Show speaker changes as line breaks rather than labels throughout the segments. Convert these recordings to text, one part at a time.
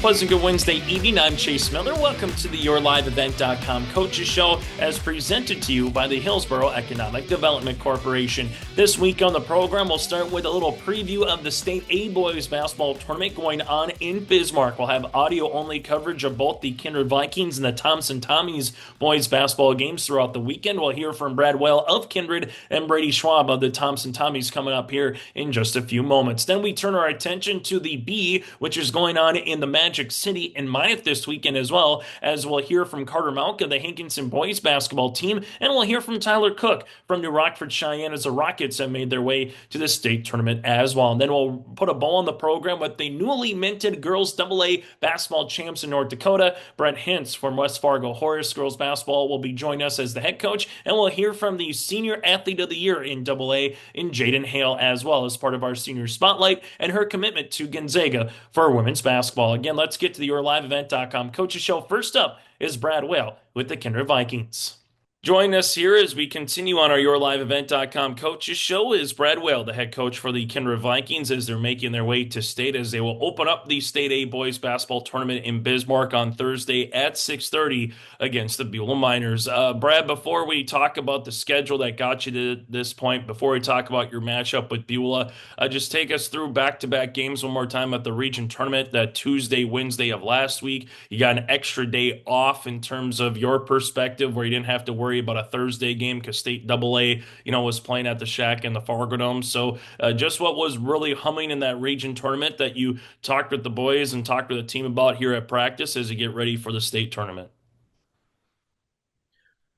pleasant good Wednesday evening. I'm Chase Miller. Welcome to the YourLiveEvent.com Coaches Show as presented to you by the Hillsborough Economic Development Corporation. This week on the program, we'll start with a little preview of the State A Boys Basketball Tournament going on in Bismarck. We'll have audio-only coverage of both the Kindred Vikings and the Thompson Tommies boys basketball games throughout the weekend. We'll hear from Brad Woehl of Kindred and Brady Schwab of the Thompson Tommies coming up here in just a few moments. Then we turn our attention to the B, which is going on in the Magic City in Myatt this weekend, as well as we'll hear from Carter Mauch of the Hankinson boys basketball team, and we'll hear from Tyler Cook from New Rockford-Sheyenne as the Rockets have made their way to the state tournament as well. And then we'll put a bow on the program with the newly minted girls AA basketball champs in North Dakota. Brent Hintz from West Fargo Horace girls basketball will be joining us as the head coach, and we'll hear from the senior athlete of the year in AA in Jaiden Haile as well as part of our senior spotlight and her commitment to Gonzaga for women's basketball. Again, let's get to the YourLiveEvent.com Coaches Show. First up is Brad Woehl with the Kindred Vikings. Joining us here as we continue on our YourLiveEvent.com Coaches Show is Brad Woehl, the head coach for the Kindred Vikings, as they're making their way to state, as they will open up the State A Boys Basketball Tournament in Bismarck on Thursday at 6:30 against the Woehl Miners. Brad, before we talk about the schedule that got you to this point, before we talk about your matchup with Woehl, just take us through back-to-back games one more time at the region tournament, that Tuesday, Wednesday of last week. You got an extra day off in terms of your perspective, where you didn't have to worry about a Thursday game because State AA, was playing at the Shack and the Fargo Dome. So just what was really humming in that region tournament that you talked with the boys and talked with the team about here at practice as you get ready for the state tournament?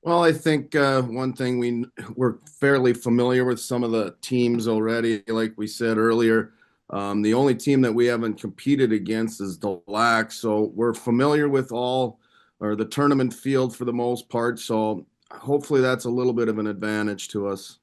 Well, I think one thing we're fairly familiar with some of the teams already. Like we said earlier, the only team that we haven't competed against is the LAC. So we're familiar with the tournament field for the most part. So hopefully that's a little bit of an advantage to us.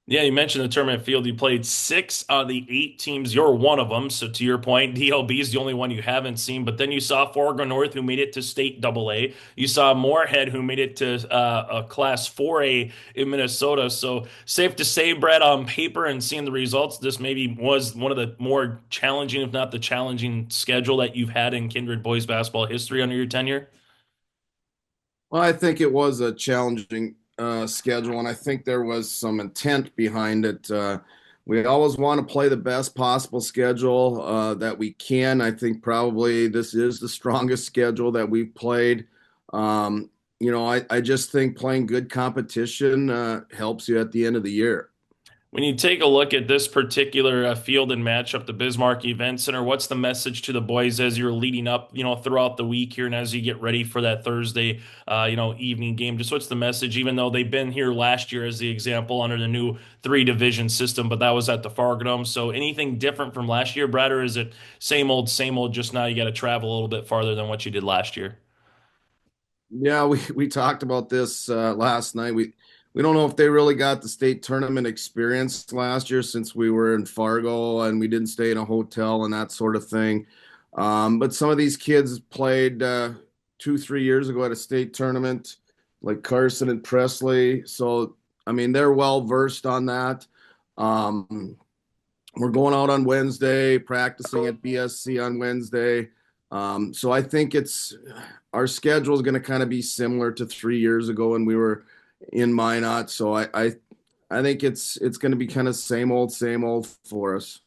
Yeah, you mentioned the tournament field. You played 6 out of the 8 teams. You're one of them. So to your point, DLB is the only one you haven't seen. But then you saw Fargo North, who made it to State AA. You saw Moorhead, who made it to a Class 4A in Minnesota. So safe to say, Brad, on paper and seeing the results, this maybe was one of the more challenging, if not the challenging schedule that you've had in Kindred boys basketball history under your tenure.
Well, I think it was a challenging schedule, and I think there was some intent behind it. We always want to play the best possible schedule that we can. I think probably this is the strongest schedule that we've played. I just think playing good competition helps you at the end of the year.
When you take a look at this particular field and matchup, the Bismarck Event Center, what's the message to the boys as you're leading up, throughout the week here and as you get ready for that Thursday, evening game? Just what's the message, even though they've been here last year as the example under the new 3-division system, but that was at the Fargo Dome. So anything different from last year, Brad, or is it same old, just now you got to travel a little bit farther than what you did last year?
Yeah, we talked about this last night. We don't know if they really got the state tournament experience last year since we were in Fargo and we didn't stay in a hotel and that sort of thing. But some of these kids played 2-3 years ago at a state tournament, like Carson and Presley. So, I mean, they're well versed on that. We're going out on Wednesday, practicing at BSC on Wednesday. So I think our schedule is going to kind of be similar to 3 years ago when we were in Minot. So I think it's going to be kind of same old for us.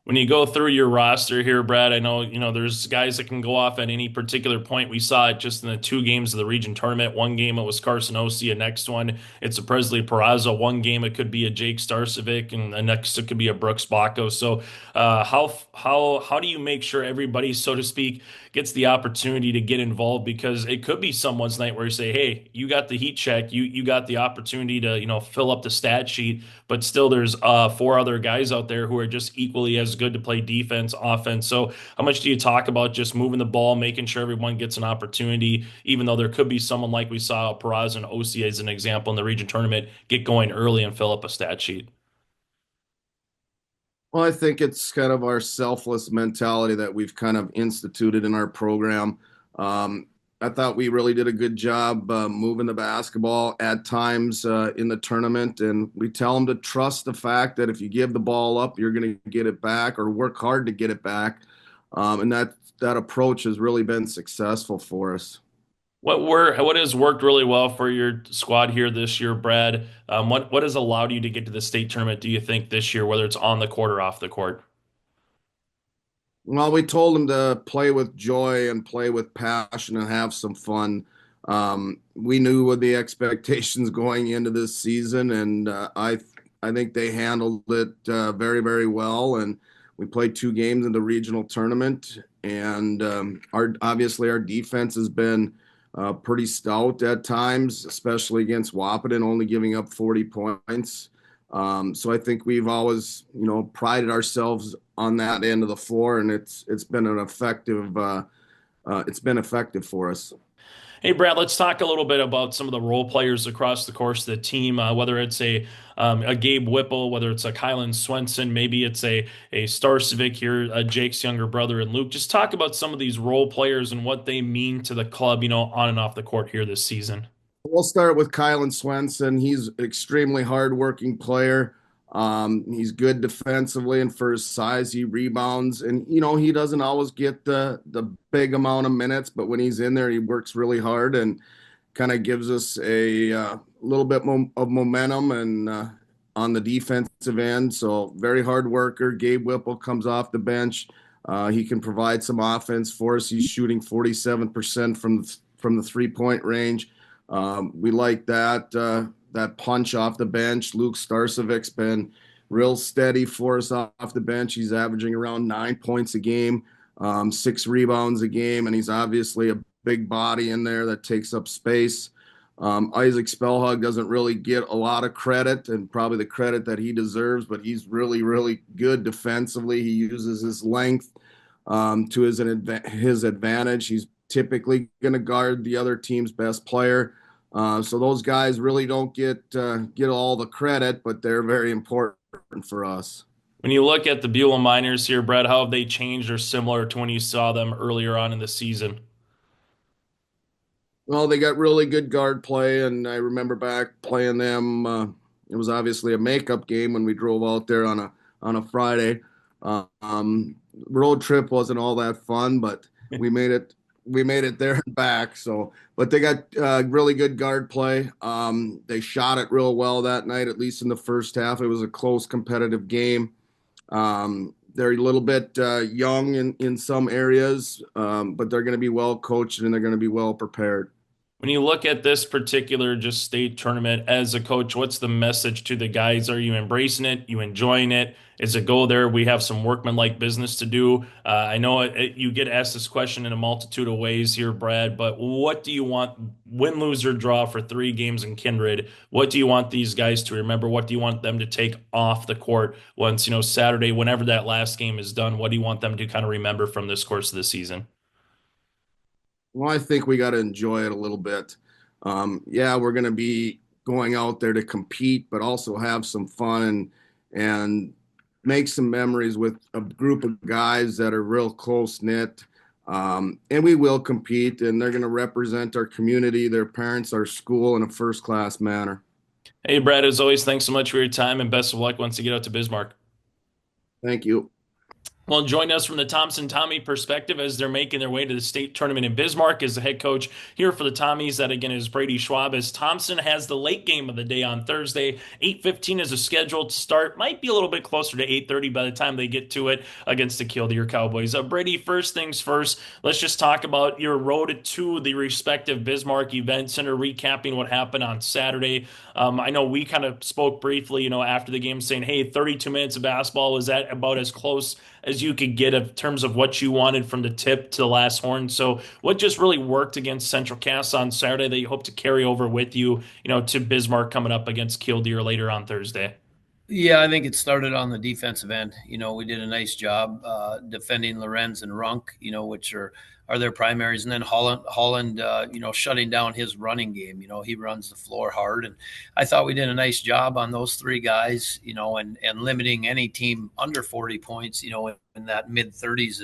When you go through your roster here, Brad, I know, there's guys that can go off at any particular point. We saw it just in the 2 games of the region tournament. One game, it was Carson Osea. Next one, it's a Presley Peraza. One game, it could be a Jake Starcevic, and the next it could be a Brooks Bacco. So how do you make sure everybody, so to speak, gets the opportunity to get involved? Because it could be someone's night where you say, hey, you got the heat check, you got the opportunity to, fill up the stat sheet, but still there's 4 other guys out there who are just equally as good to play defense, offense. So how much do you talk about just moving the ball, making sure everyone gets an opportunity, even though there could be someone like we saw Peraza and Osea as an example in the region tournament get going early and fill up a stat sheet?
Well, I think it's kind of our selfless mentality that we've kind of instituted in our program. I thought we really did a good job moving the basketball at times in the tournament. And we tell them to trust the fact that if you give the ball up, you're going to get it back, or work hard to get it back. And that approach has really been successful for us.
What has worked really well for your squad here this year, Brad? What has allowed you to get to the state tournament, do you think, this year, whether it's on the court or off the court?
Well, we told them to play with joy and play with passion and have some fun. We knew what the expectations going into this season, and I think they handled it very, very well. And we played 2 games in the regional tournament, and our obviously our defense has been pretty stout at times, especially against Wahpeton, only giving up 40 points. So I think we've always, prided ourselves on that end of the floor, and it's been an effective it's been effective for us.
Hey, Brad, let's talk a little bit about some of the role players across the course of the team. Whether it's a Gabe Whipple, whether it's a Kylan Swenson, maybe it's a Starcevic here, Jake's younger brother, and Luke. Just talk about some of these role players and what they mean to the club, on and off the court here this season.
We'll start with Kylan Swenson. He's an extremely hardworking player. He's good defensively, and for his size, he rebounds. And he doesn't always get the big amount of minutes, but when he's in there, he works really hard and kind of gives us a little bit of momentum and on the defensive end. So very hard worker. Gabe Whipple comes off the bench. He can provide some offense for us. He's shooting 47% from the 3-point range. We like that punch off the bench. Luke Starcevic's been real steady for us off the bench. He's averaging around 9 points a game, 6 rebounds a game, and he's obviously a big body in there that takes up space. Isaac Spellhug doesn't really get a lot of credit, and probably the credit that he deserves, but he's really, really good defensively. He uses his length to his advantage. He's typically going to guard the other team's best player. So those guys really don't get all the credit, but they're very important for us.
When you look at the Beulah Miners here, Brad, how have they changed or similar to when you saw them earlier on in the season?
Well, they got really good guard play, and I remember back playing them. It was obviously a makeup game when we drove out there on a Friday. Road trip wasn't all that fun, but we made it. We made it there and back. So, but they got really good guard play. They shot it real well that night, at least in the first half. It was a close, competitive game. They're a little bit young in some areas, but they're going to be well coached and they're going to be well prepared.
When you look at this particular just state tournament as a coach, what's the message to the guys? Are you embracing it? You enjoying it? Is it go there? We have some workmanlike business to do. I know you get asked this question in a multitude of ways here, Brad, but what do you want, win, lose, or draw for 3 games in Kindred? What do you want these guys to remember? What do you want them to take off the court once, Saturday, whenever that last game is done? What do you want them to kind of remember from this course of the season?
Well, I think we got to enjoy it a little bit. Yeah, we're going to be going out there to compete, but also have some fun and make some memories with a group of guys that are real close knit. And we will compete, and they're going to represent our community, their parents, our school in a first class manner.
Hey, Brad, as always, thanks so much for your time and best of luck once you get out to Bismarck.
Thank you.
Well, join us from the Thompson Tommy perspective as they're making their way to the state tournament in Bismarck as the head coach here for the Tommies. That again is Brady Schwab as Thompson has the late game of the day on Thursday. 8:15 is a scheduled start. Might be a little bit closer to 8:30 by the time they get to it against the Killdeer Cowboys. Brady, first things first, let's just talk about your road to the respective Bismarck Event Center, recapping what happened on Saturday. I know we kind of spoke briefly, after the game saying, hey, 32 minutes of basketball, was that about as close as you could get in terms of what you wanted from the tip to the last horn? So what just really worked against Central Cass on Saturday that you hope to carry over with you, to Bismarck coming up against Killdeer later on Thursday?
Yeah, I think it started on the defensive end. We did a nice job defending Lorenz and Runk, which are their primaries, and then Holland, shutting down his running game. He runs the floor hard, and I thought we did a nice job on those 3 guys, and limiting any team under 40 points, in that mid 30s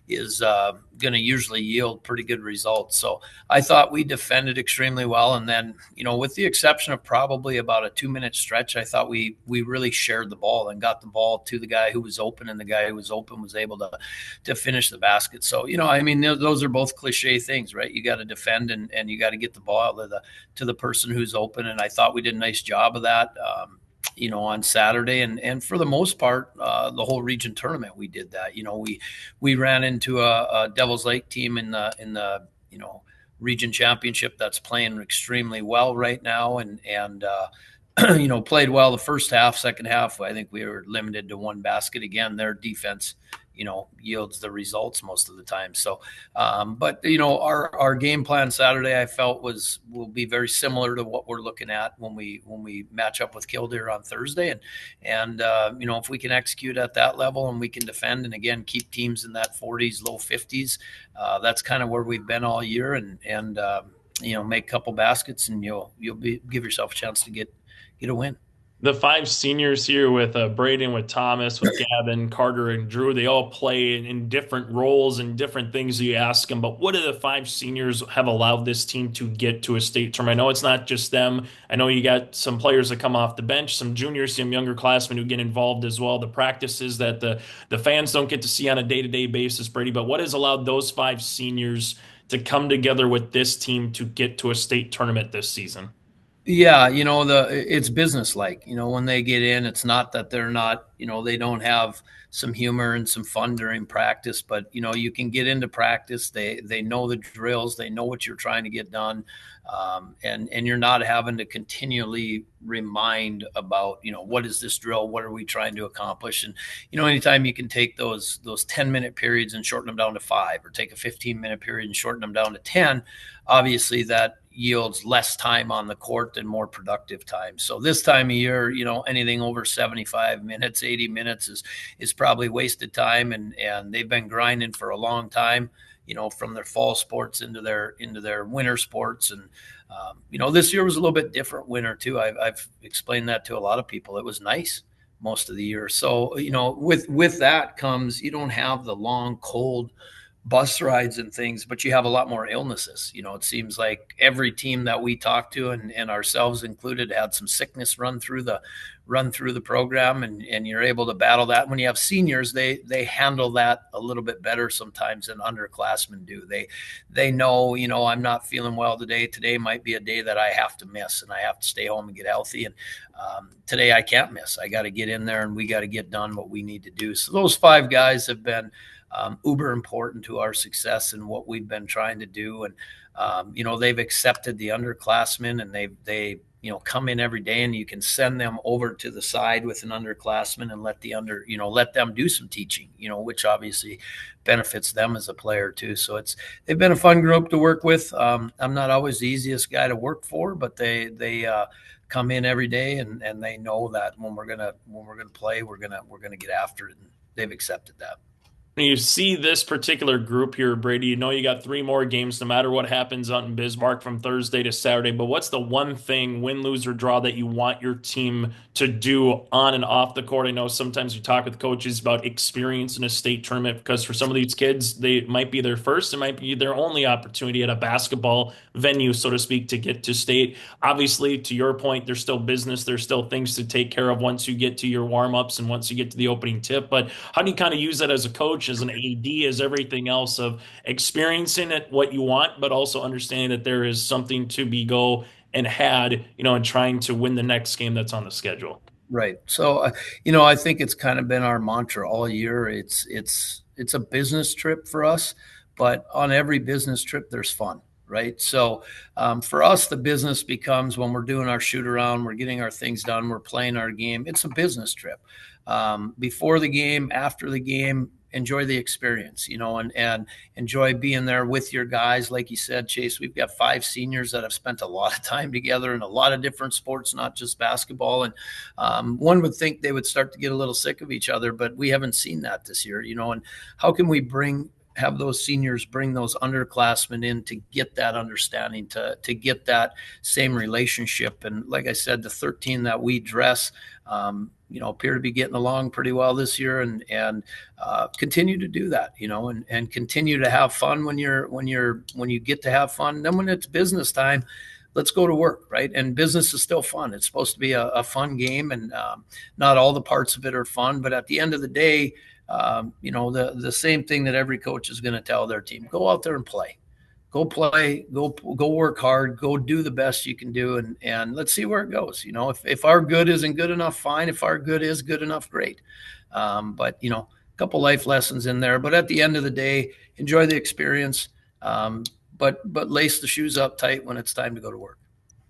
is going to usually yield pretty good results. So I thought we defended extremely well. And then, with the exception of probably about a 2-minute stretch, I thought we really shared the ball and got the ball to the guy who was open, and the guy who was open was able to finish the basket. So, those are both cliche things, right? You got to defend and you got to get the ball to the person who's open. And I thought we did a nice job of that. On Saturday, and for the most part, the whole region tournament, we did that. We ran into a Devil's Lake team in the region championship that's playing extremely well right now, and played well the first half. Second half, I think we were limited to one basket. Again, their defense, yields the results most of the time. So, but our game plan Saturday, I felt will be very similar to what we're looking at when we match up with Killdeer on Thursday. And if we can execute at that level and we can defend and again keep teams in that 40s, low 50s, that's kind of where we've been all year. And make a couple baskets and you'll give yourself a chance to get a win.
The 5 seniors here with Brady, with Thomas, with Gavin, Carter, and Drew, they all play in different roles and different things you ask them. But what do the 5 seniors have allowed this team to get to a state tournament? I know it's not just them. I know you got some players that come off the bench, some juniors, some younger classmen who get involved as well. The practices that the fans don't get to see on a day-to-day basis, Brady. But what has allowed those 5 seniors to come together with this team to get to a state tournament this season?
Yeah, it's business-like. When they get in, it's not that they're not, they don't have some humor and some fun during practice, but you can get into practice. They know the drills, they know what you're trying to get done, and you're not having to continually remind about what is this drill, what are we trying to accomplish. And anytime you can take those 10-minute periods and shorten them down to 5, or take a 15-minute period and shorten them down to 10, obviously that yields less time on the court and more productive time. So this time of year, anything over 75 minutes, 80 minutes is probably wasted time. And they've been grinding for a long time, from their fall sports into their winter sports. And, this year was a little bit different winter too. I've explained that to a lot of people. It was nice most of the year. So, with that comes, you don't have the long, cold bus rides and things, but you have a lot more illnesses. It seems like every team that we talked to, and ourselves included, had some sickness run through the program, and you're able to battle that. When you have seniors, they handle that a little bit better sometimes than underclassmen do. They know, I'm not feeling well today. Today might be a day that I have to miss, and I have to stay home and get healthy. And today I can't miss. I got to get in there, and we got to get done what we need to do. So those 5 guys have been uber important to our success and what we've been trying to do. And, they've accepted the underclassmen, and they come in every day, and you can send them over to the side with an underclassman and let them do some teaching, which obviously benefits them as a player too. So they've been a fun group to work with. I'm not always the easiest guy to work for, but they come in every day and they know that when we're going to play, we're going to get after it. And they've accepted that.
When you see this particular group here, Brady, you got 3 more games no matter what happens out in Bismarck from Thursday to Saturday. But what's the one thing, win, lose, or draw, that you want your team to do on and off the court? I know sometimes you talk with coaches about experience in a state tournament, because for some of these kids, they might be their first, it might be their only opportunity at a basketball venue, so to speak, to get to state. Obviously, to your point, there's still business. There's still things to take care of once you get to your warm-ups and once you get to the opening tip. But how do you kind of use that as a coach, as an AD, as everything else, of experiencing it, what you want, but also understanding that there is something to be go and had, and trying to win the next game that's on the schedule?
Right. So, I think it's kind of been our mantra all year. It's a business trip for us, but on every business trip, there's fun. Right. So for us, the business becomes when we're doing our shoot around, we're getting our things done, we're playing our game. It's a business trip. Before the game, after the game, enjoy the experience, and enjoy being there with your guys. Like you said, Chase, we've got 5 seniors that have spent a lot of time together in a lot of different sports, not just basketball. And one would think they would start to get a little sick of each other, but we haven't seen that this year, and how can we have those seniors bring those underclassmen in to get that understanding, to get that same relationship? And like I said, the 13 that we dress, appear to be getting along pretty well this year, and continue to do that, and continue to have fun when you get to have fun. Then when it's business time, let's go to work, right? And business is still fun. It's supposed to be a fun game, and not all the parts of it are fun. But at the end of the day, the same thing that every coach is going to tell their team: go out there and play. Go play, go work hard, go do the best you can do, and let's see where it goes. If our good isn't good enough, fine. If our good is good enough, great. But a couple life lessons in there. But at the end of the day, enjoy the experience. But lace the shoes up tight when it's time to go to work.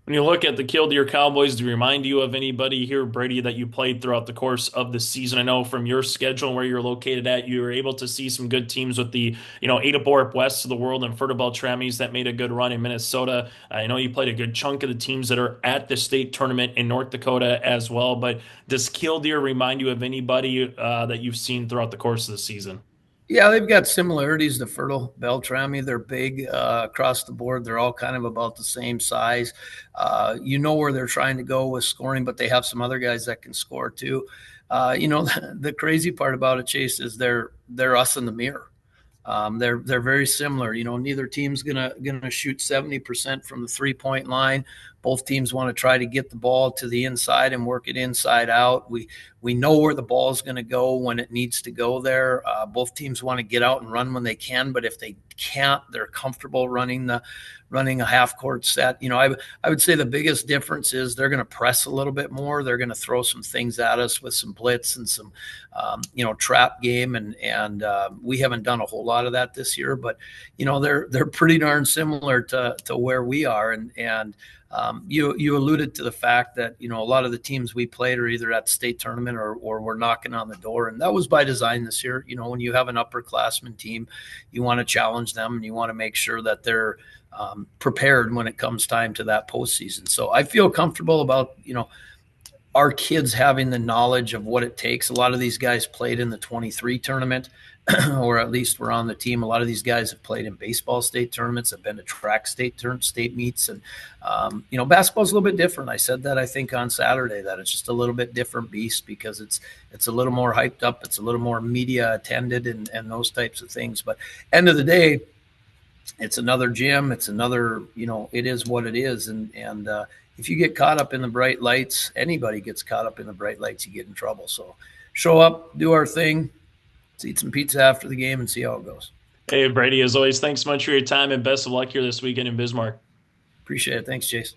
When you look at the Killdeer Cowboys, do they remind you of anybody here, Brady, that you played throughout the course of the season? I know from your schedule and where you're located at, you were able to see some good teams with the, Ada West of the world and Fertile Trammys that made a good run in Minnesota. I know you played a good chunk of the teams that are at the state tournament in North Dakota as well. But does Killdeer remind you of anybody that you've seen throughout the course of the season?
Yeah, they've got similarities to Fertile Beltrami. They're big across the board. They're all kind of about the same size. Where they're trying to go with scoring, but they have some other guys that can score too. The crazy part about it, Chase, is they're us in the mirror. They're very similar. Neither team's gonna shoot 70% from the 3-point line. Both teams want to try to get the ball to the inside and work it inside out. We know where the ball is going to go when it needs to go there. Both teams want to get out and run when they can, but if they can't, they're comfortable running a half court set. I would say the biggest difference is they're going to press a little bit more. They're going to throw some things at us with some blitz and some trap game, and we haven't done a whole lot of that this year, but they're pretty darn similar to where we are, and you alluded to the fact that a lot of the teams we played are either at the state tournament or we're knocking on the door, and that was by design this year. When you have an upperclassman team, you want to challenge them and you want to make sure that they're prepared when it comes time to that postseason. So I feel comfortable about our kids having the knowledge of what it takes. A lot of these guys played in the 23 tournament, or at least were on the team. A lot of these guys have played in baseball state tournaments, have been to track state meets. And, basketball's a little bit different. I said that, I think, on Saturday, that it's just a little bit different beast because it's a little more hyped up. It's a little more media attended and those types of things. But end of the day, it's another gym. It's another, it is what it is. And if you get caught up in the bright lights, anybody gets caught up in the bright lights, you get in trouble. So show up, do our thing, let's eat some pizza after the game and see how it goes.
Hey, Brady, as always, thanks so much for your time and best of luck here this weekend in Bismarck.
Appreciate it. Thanks, Chase.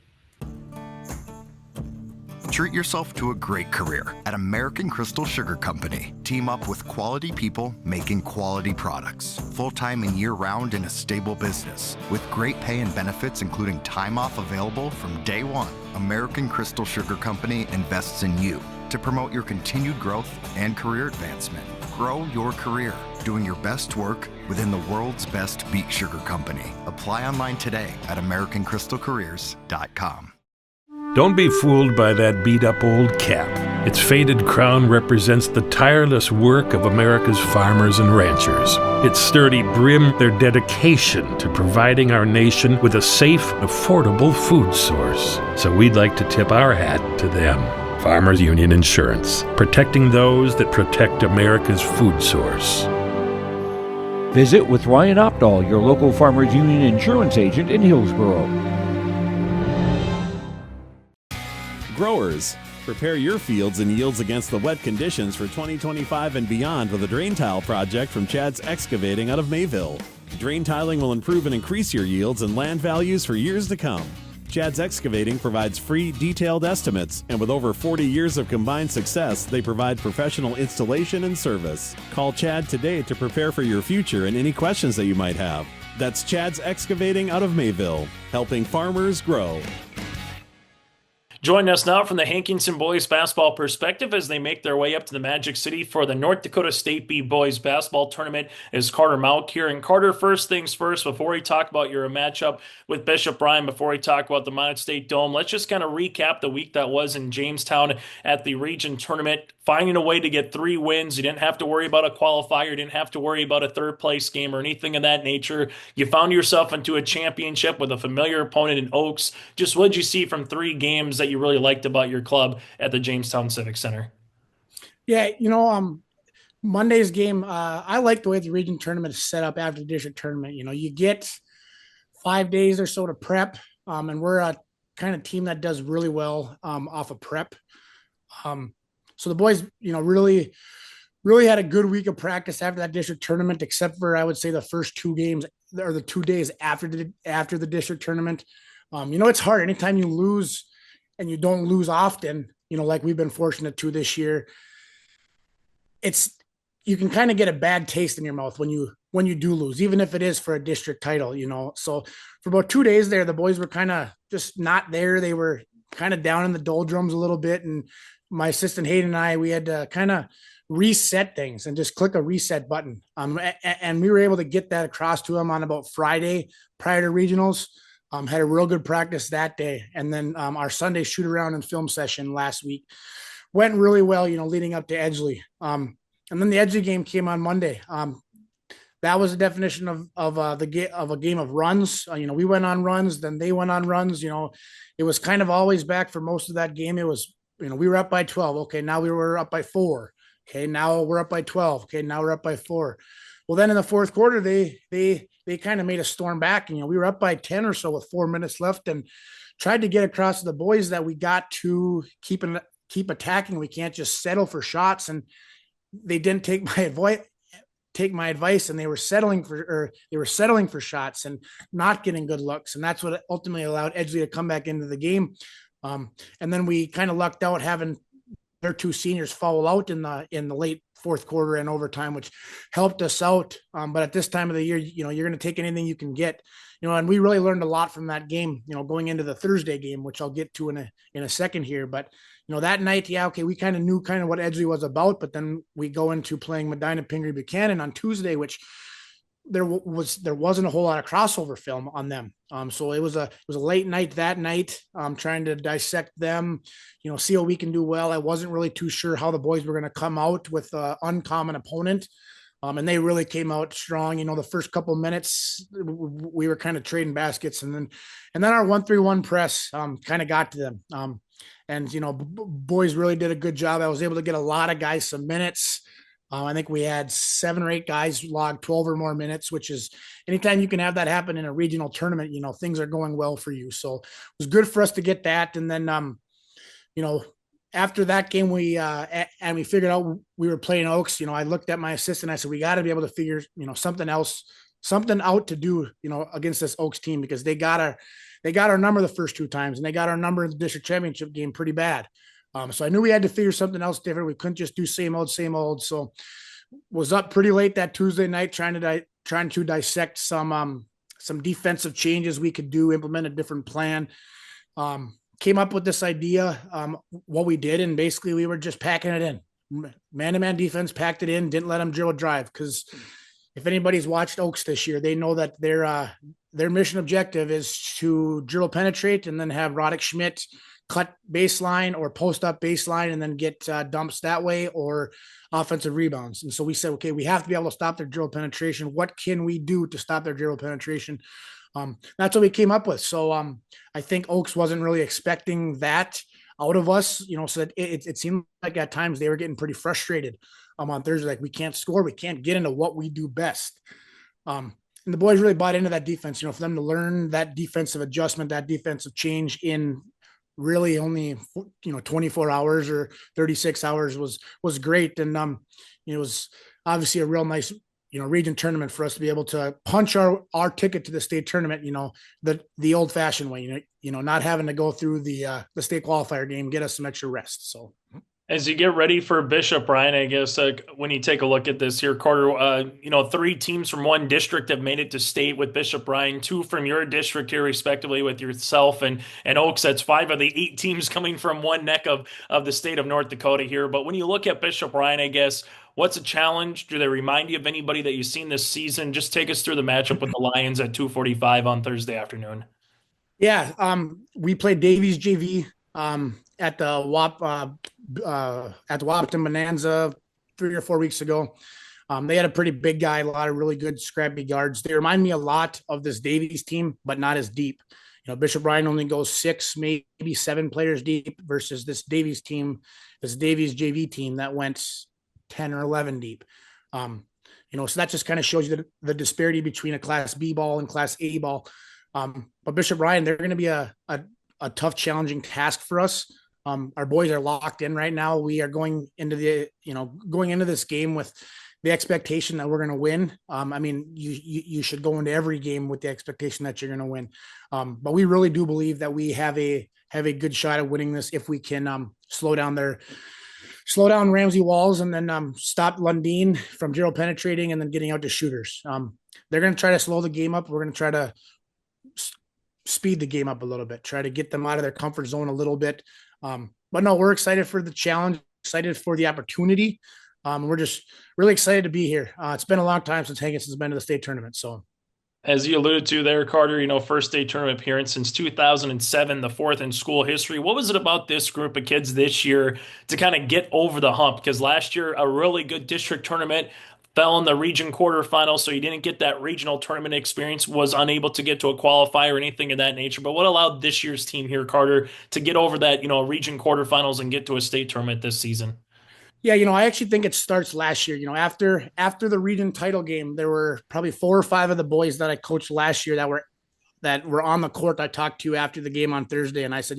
Treat yourself to a great career at American Crystal Sugar Company. Team up with quality people making quality products. Full-time and year-round in a stable business. With great pay and benefits, including time off available from day one. American Crystal Sugar Company invests in you to promote your continued growth and career advancement. Grow your career, doing your best work within the world's best beet sugar company. Apply online today at AmericanCrystalCareers.com.
Don't be fooled by that beat-up old cap. Its faded crown represents the tireless work of America's farmers and ranchers. Its sturdy brim, their dedication to providing our nation with a safe, affordable food source. So we'd like to tip our hat to them. Farmers Union Insurance, protecting those that protect America's food source.
Visit with Ryan Opdahl, your local Farmers Union Insurance agent in Hillsborough.
Growers, prepare your fields and yields against the wet conditions for 2025 and beyond with a drain tile project from Chad's Excavating out of Mayville. Drain tiling will improve and increase your yields and land values for years to come. Chad's Excavating provides free, detailed estimates, and with over 40 years of combined success, they provide professional installation and service. Call Chad today to prepare for your future and any questions that you might have. That's Chad's Excavating out of Mayville, helping farmers grow.
Join us now from the Hankinson boys basketball perspective as they make their way up to the Magic City for the North Dakota State B boys basketball tournament is Carter Mauch here. And Carter, first things first, before we talk about your matchup with Bishop Bryan, before we talk about the Minot State Dome, let's just kind of recap the week that was in Jamestown at the region tournament, finding a way to get 3 wins. You didn't have to worry about a qualifier. You didn't have to worry about a third place game or anything of that nature. You found yourself into a championship with a familiar opponent in Oaks. Just what did you see from 3 games that you really liked about your club at the Jamestown Civic Center?
Yeah, Monday's game, I like the way the region tournament is set up after the district tournament. You get 5 days or so to prep, and we're a kind of team that does really well off of prep. So the boys, really had a good week of practice after that district tournament, except for I would say the first 2 games or the 2 days after the district tournament. It's hard anytime you lose and you don't lose often. Like we've been fortunate to this year. You can kind of get a bad taste in your mouth when you do lose, even if it is for a district title. So for about 2 days there, the boys were kind of just not there. They were kind of down in the doldrums a little bit, and my assistant Jaiden and I, we had to kind of reset things and just click a reset button. And we were able to get that across to them on about Friday prior to regionals. Had a real good practice that day, and then our Sunday shoot around and film session last week went really well. Leading up to Edgeley. And then the Edgeley game came on Monday. That was a definition of a game of runs. We went on runs, then they went on runs. It was kind of always back for most of that game. It was, we were up by 12. Okay, now we were up by 4. Okay, now we're up by 12. Okay, now we're up by 4. Well, then in the fourth quarter, they kind of made a storm back. We were up by 10 or so with 4 minutes left, and tried to get across to the boys that we got to keep attacking. We can't just settle for shots, and they didn't take my advice, and they were settling for shots and not getting good looks, and that's what ultimately allowed Edgeley to come back into the game. And then we kind of lucked out having their 2 seniors foul out in the late fourth quarter and overtime, which helped us out. But at this time of the year, you're going to take anything you can get. And we really learned a lot from that game. Going into the Thursday game, which I'll get to in a second here, but. That night, we kind of knew what Edgeley was about, but then we go into playing Medina Pingree Buchanan on Tuesday, which there wasn't a whole lot of crossover film on them. So it was a late night that night, trying to dissect them, see what we can do well. I wasn't really too sure how the boys were going to come out with an uncommon opponent. And they really came out strong. The first couple minutes we were kind of trading baskets, and then our 1-3-1 press kind of got to them. And boys really did a good job. I was able to get a lot of guys some minutes. I think we had 7 or 8 guys log 12 or more minutes, which is anytime you can have that happen in a regional tournament, things are going well for you. So it was good for us to get that. And then, after that game, we figured out we were playing Oaks. I looked at my assistant. I said, we got to be able to figure, something out to do, against this Oaks team, because they got our number the first 2 times, and they got our number in the district championship game pretty bad. So I knew we had to figure something else different. We couldn't just do same old. So was up pretty late that Tuesday night trying to dissect some defensive changes we could do, implement a different plan. Came up with this idea, what we did, and basically we were just packing it in. Man-to-man defense, packed it in, didn't let them drill drive, because if anybody's watched Oaks this year, they know that their mission objective is to dribble penetrate and then have Roddick Schmidt cut baseline or post up baseline and then get dumps that way, or offensive rebounds. And so we said, okay, we have to be able to stop their dribble penetration. What can we do to stop their dribble penetration? That's what we came up with. So I think Oaks wasn't really expecting that out of us, so that it seemed like at times they were getting pretty frustrated on Thursday. Like, we can't score, we can't get into what we do best. And the boys really bought into that defense, for them to learn that defensive adjustment, that defensive change in really only 24 hours or 36 hours was great. And it was obviously a real nice region tournament for us to be able to punch our ticket to the state tournament, the old fashioned way, not having to go through the state qualifier game, get us some extra rest. So
as you get ready for Bishop, Ryan, I guess when you take a look at this here quarter, 3 teams from one district have made it to state with Bishop, Ryan, 2 from your district here, respectively, with yourself and Oaks. That's 5 of the 8 teams coming from one neck of the state of North Dakota here. But when you look at Bishop, Ryan, I guess, what's a challenge? Do they remind you of anybody that you've seen this season? Just take us through the matchup with the Lions at 2:45 on Thursday afternoon.
Yeah, we played Davies JV at the Wapton Bonanza 3 or 4 weeks ago. They had a pretty big guy, a lot of really good scrappy guards. They remind me a lot of this Davies team, but not as deep. Bishop Bryan only goes 6, maybe 7 players deep versus this Davies JV team that went 10 or 11 deep. So that just kind of shows you the disparity between a Class B ball and Class A ball. But Bishop Bryan, they're going to be a tough, challenging task for us. Our boys are locked in right now. We are going into this game with the expectation that we're going to win. You should go into every game with the expectation that you're going to win. But we really do believe that we have a good shot at winning this if we can slow down Ramsey Walls and then stop Lundeen from Gerald penetrating and then getting out to shooters. They're going to try to slow the game up. We're going to try to speed the game up a little bit, try to get them out of their comfort zone a little bit. But no, we're excited for the challenge, excited for the opportunity. We're just really excited to be here. It's been a long time since Hankinson's been to the state tournament. So,
as you alluded to there, Carter, first state tournament appearance since 2007, the fourth in school history. What was it about this group of kids this year to kind of get over the hump? Because last year, a really good district tournament, fell in the region quarterfinals, so you didn't get that regional tournament experience, was unable to get to a qualifier or anything of that nature. But what allowed this year's team here, Carter, to get over that, region quarterfinals and get to a state tournament this season?
Yeah, I actually think it starts last year. After the region title game, there were probably 4 or 5 of the boys that I coached last year that were on the court I talked to after the game on Thursday. And I said,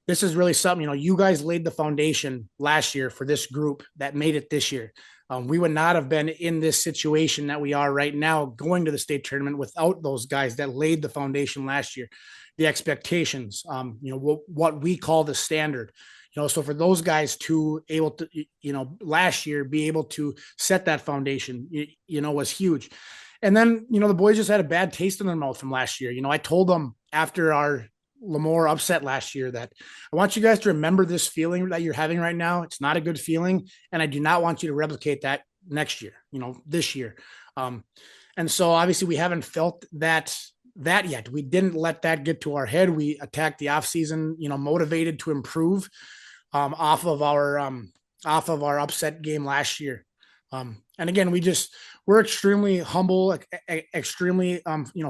this is really something, you guys laid the foundation last year for this group that made it this year. We would not have been in this situation that we are right now going to the state tournament without those guys that laid the foundation last year, the expectations, what we call the standard. So for those guys to able to, last year be able to set that foundation, was huge. And then, the boys just had a bad taste in their mouth from last year. I told them after our Lemoore upset last year that I want you guys to remember this feeling that you're having right now. It's not a good feeling. And I do not want you to replicate that next year, this year. And so obviously we haven't felt that yet. We didn't let that get to our head. We attacked the off season, motivated to improve off of our upset game last year. And again, we're extremely humble, extremely,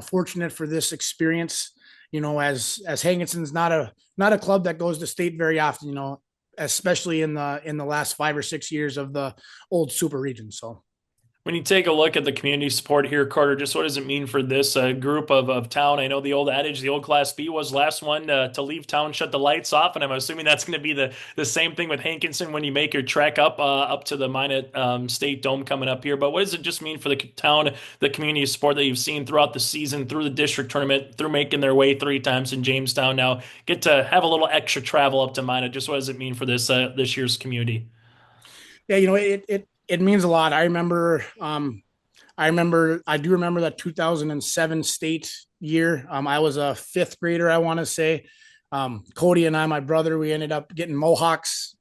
fortunate for this experience. As Hankinson's not a club that goes to state very often, especially in the last 5 or 6 years of the old super region. So
when you take a look at the community support here, Carter, just what does it mean for this group of town? I know the old adage, the old Class B was last one to leave town, shut the lights off, and I'm assuming that's going to be the same thing with Hankinson when you make your trek up to the Minot State Dome coming up here. But what does it just mean for the town, the community support that you've seen throughout the season, through the district tournament, through making their way 3 times in Jamestown now, get to have a little extra travel up to Minot? Just what does it mean for this year's community?
Yeah, it means a lot. I do remember that 2007 state year. I was a 5th grader, I want to say. Cody and I, my brother, we ended up getting Mohawks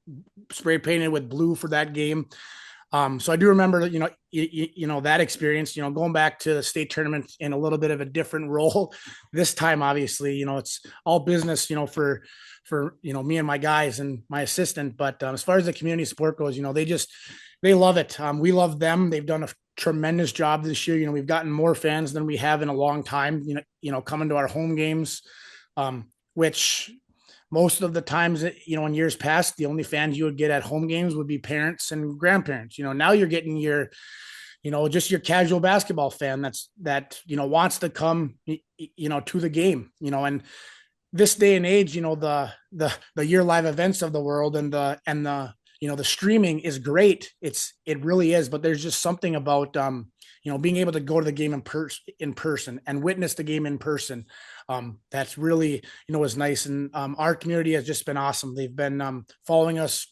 spray painted with blue for that game. So I do remember, that experience, going back to the state tournament in a little bit of a different role. This time, obviously, it's all business, for me and my guys and my assistant. But as far as the community support goes, they love it. We love them. They've done a tremendous job this year. We've gotten more fans than we have in a long time, coming to our home games, which most of the times, in years past, the only fans you would get at home games would be parents and grandparents. Now you're getting your, just your casual basketball fan that wants to come, to the game, and this day and age, the year live events of the world and the the streaming is great. It really is, but there's just something about, being able to go to the game in person and witness the game in person. That's really, is nice. And our community has just been awesome. They've been following us,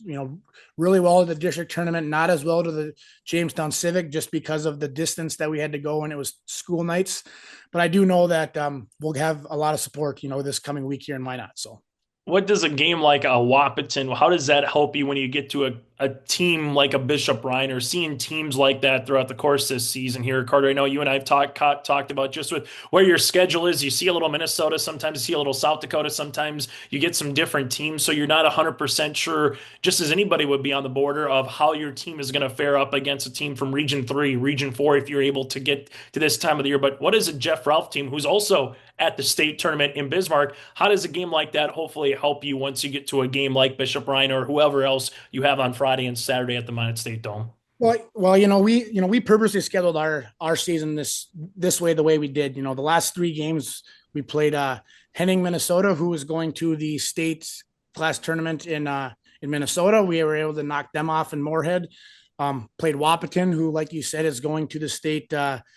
really well to the district tournament, not as well to the Jamestown Civic, just because of the distance that we had to go when it was school nights. But I do know that we'll have a lot of support, this coming week here in Minot. So
what does a game like a Wahpeton, how does that help you when you get to a team like a Bishop Bryan, or seeing teams like that throughout the course this season here? Carter, I know you and I have talked about just with where your schedule is. You see a little Minnesota, sometimes you see a little South Dakota, sometimes you get some different teams. So you're not 100% sure, just as anybody would be on the border, of how your team is going to fare up against a team from Region 3, Region 4, if you're able to get to this time of the year. But what is a Jeff Ralph team, who's also at the state tournament in Bismarck. How does a game like that hopefully help you once you get to a game like Bishop Ryan or whoever else you have on Friday and Saturday at the Minot State Dome?
Well, we purposely scheduled our season this way, the way we did. The last 3 games we played Henning, Minnesota, who was going to the state class tournament in Minnesota. We were able to knock them off in Moorhead. Played Wahpeton, who, like you said, is going to the state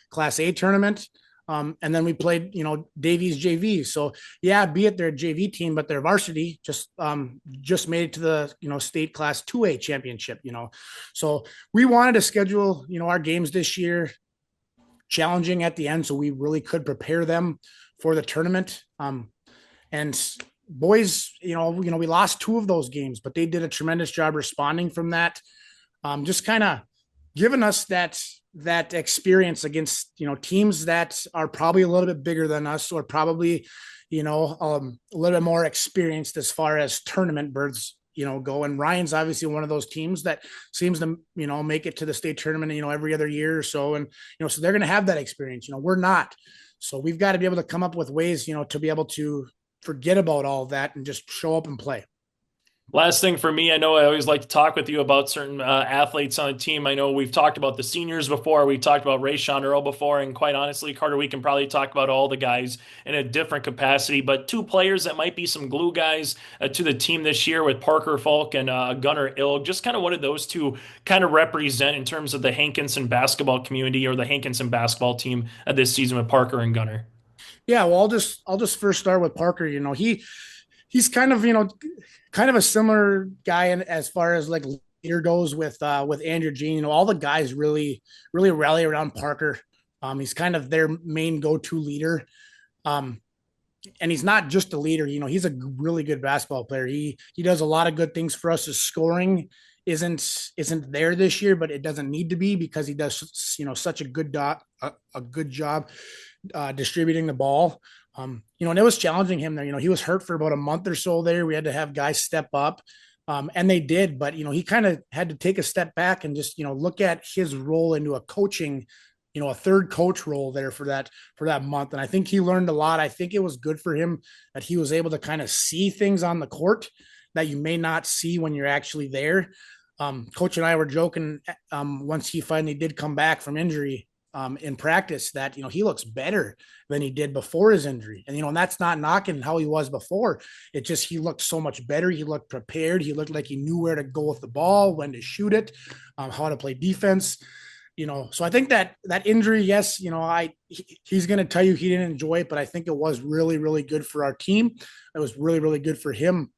Class A tournament. And then we played, Davies JV. So yeah, be it their JV team, but their varsity just made it to the, state Class 2A championship, So we wanted to schedule, our games this year challenging at the end, so we really could prepare them for the tournament. And boys, we lost 2 of those games, but they did a tremendous job responding from that. Just kind of giving us that experience against, teams that are probably a little bit bigger than us, or probably, a little bit more experienced as far as tournament birds, go. And Ryan's obviously one of those teams that seems to, make it to the state tournament, every other year or so. And, so they're going to have that experience, we're not. So we've got to be able to come up with ways, to be able to forget about all that and just show up and play.
Last thing for me, I know I always like to talk with you about certain athletes on the team. I know we've talked about the seniors before. We talked about Ray-Sean Earl before. And quite honestly, Carter, we can probably talk about all the guys in a different capacity. But 2 players that might be some glue guys to the team this year with Parker Falk and Gunnar Ilg. Just kind of what did those 2 kind of represent in terms of the Hankinson basketball community or the Hankinson basketball team this season with Parker and Gunnar?
Yeah, well, I'll just first start with Parker. He's kind of, a similar guy in, as far as like leader goes with Andrew Jean. All the guys really rally around Parker. He's kind of their main go-to leader. And he's not just a leader, he's a really good basketball player. He does a lot of good things for us. His scoring isn't there this year, but it doesn't need to be, because he does, such a good job distributing the ball. And it was challenging him there. He was hurt for about a month or so there. We had to have guys step up, and they did. But, he kind of had to take a step back and just, look at his role into a coaching, a third coach role there for that month. And I think he learned a lot. I think it was good for him that he was able to kind of see things on the court that you may not see when you're actually there. Coach and I were joking once he finally did come back from injury in practice that, he looks better than he did before his injury. And, and that's not knocking how he was before. It just, he looked so much better. He looked prepared. He looked like he knew where to go with the ball, when to shoot it, how to play defense, So I think that injury, yes, he's going to tell you he didn't enjoy it, but I think it was really, really good for our team. It was really, really good for him.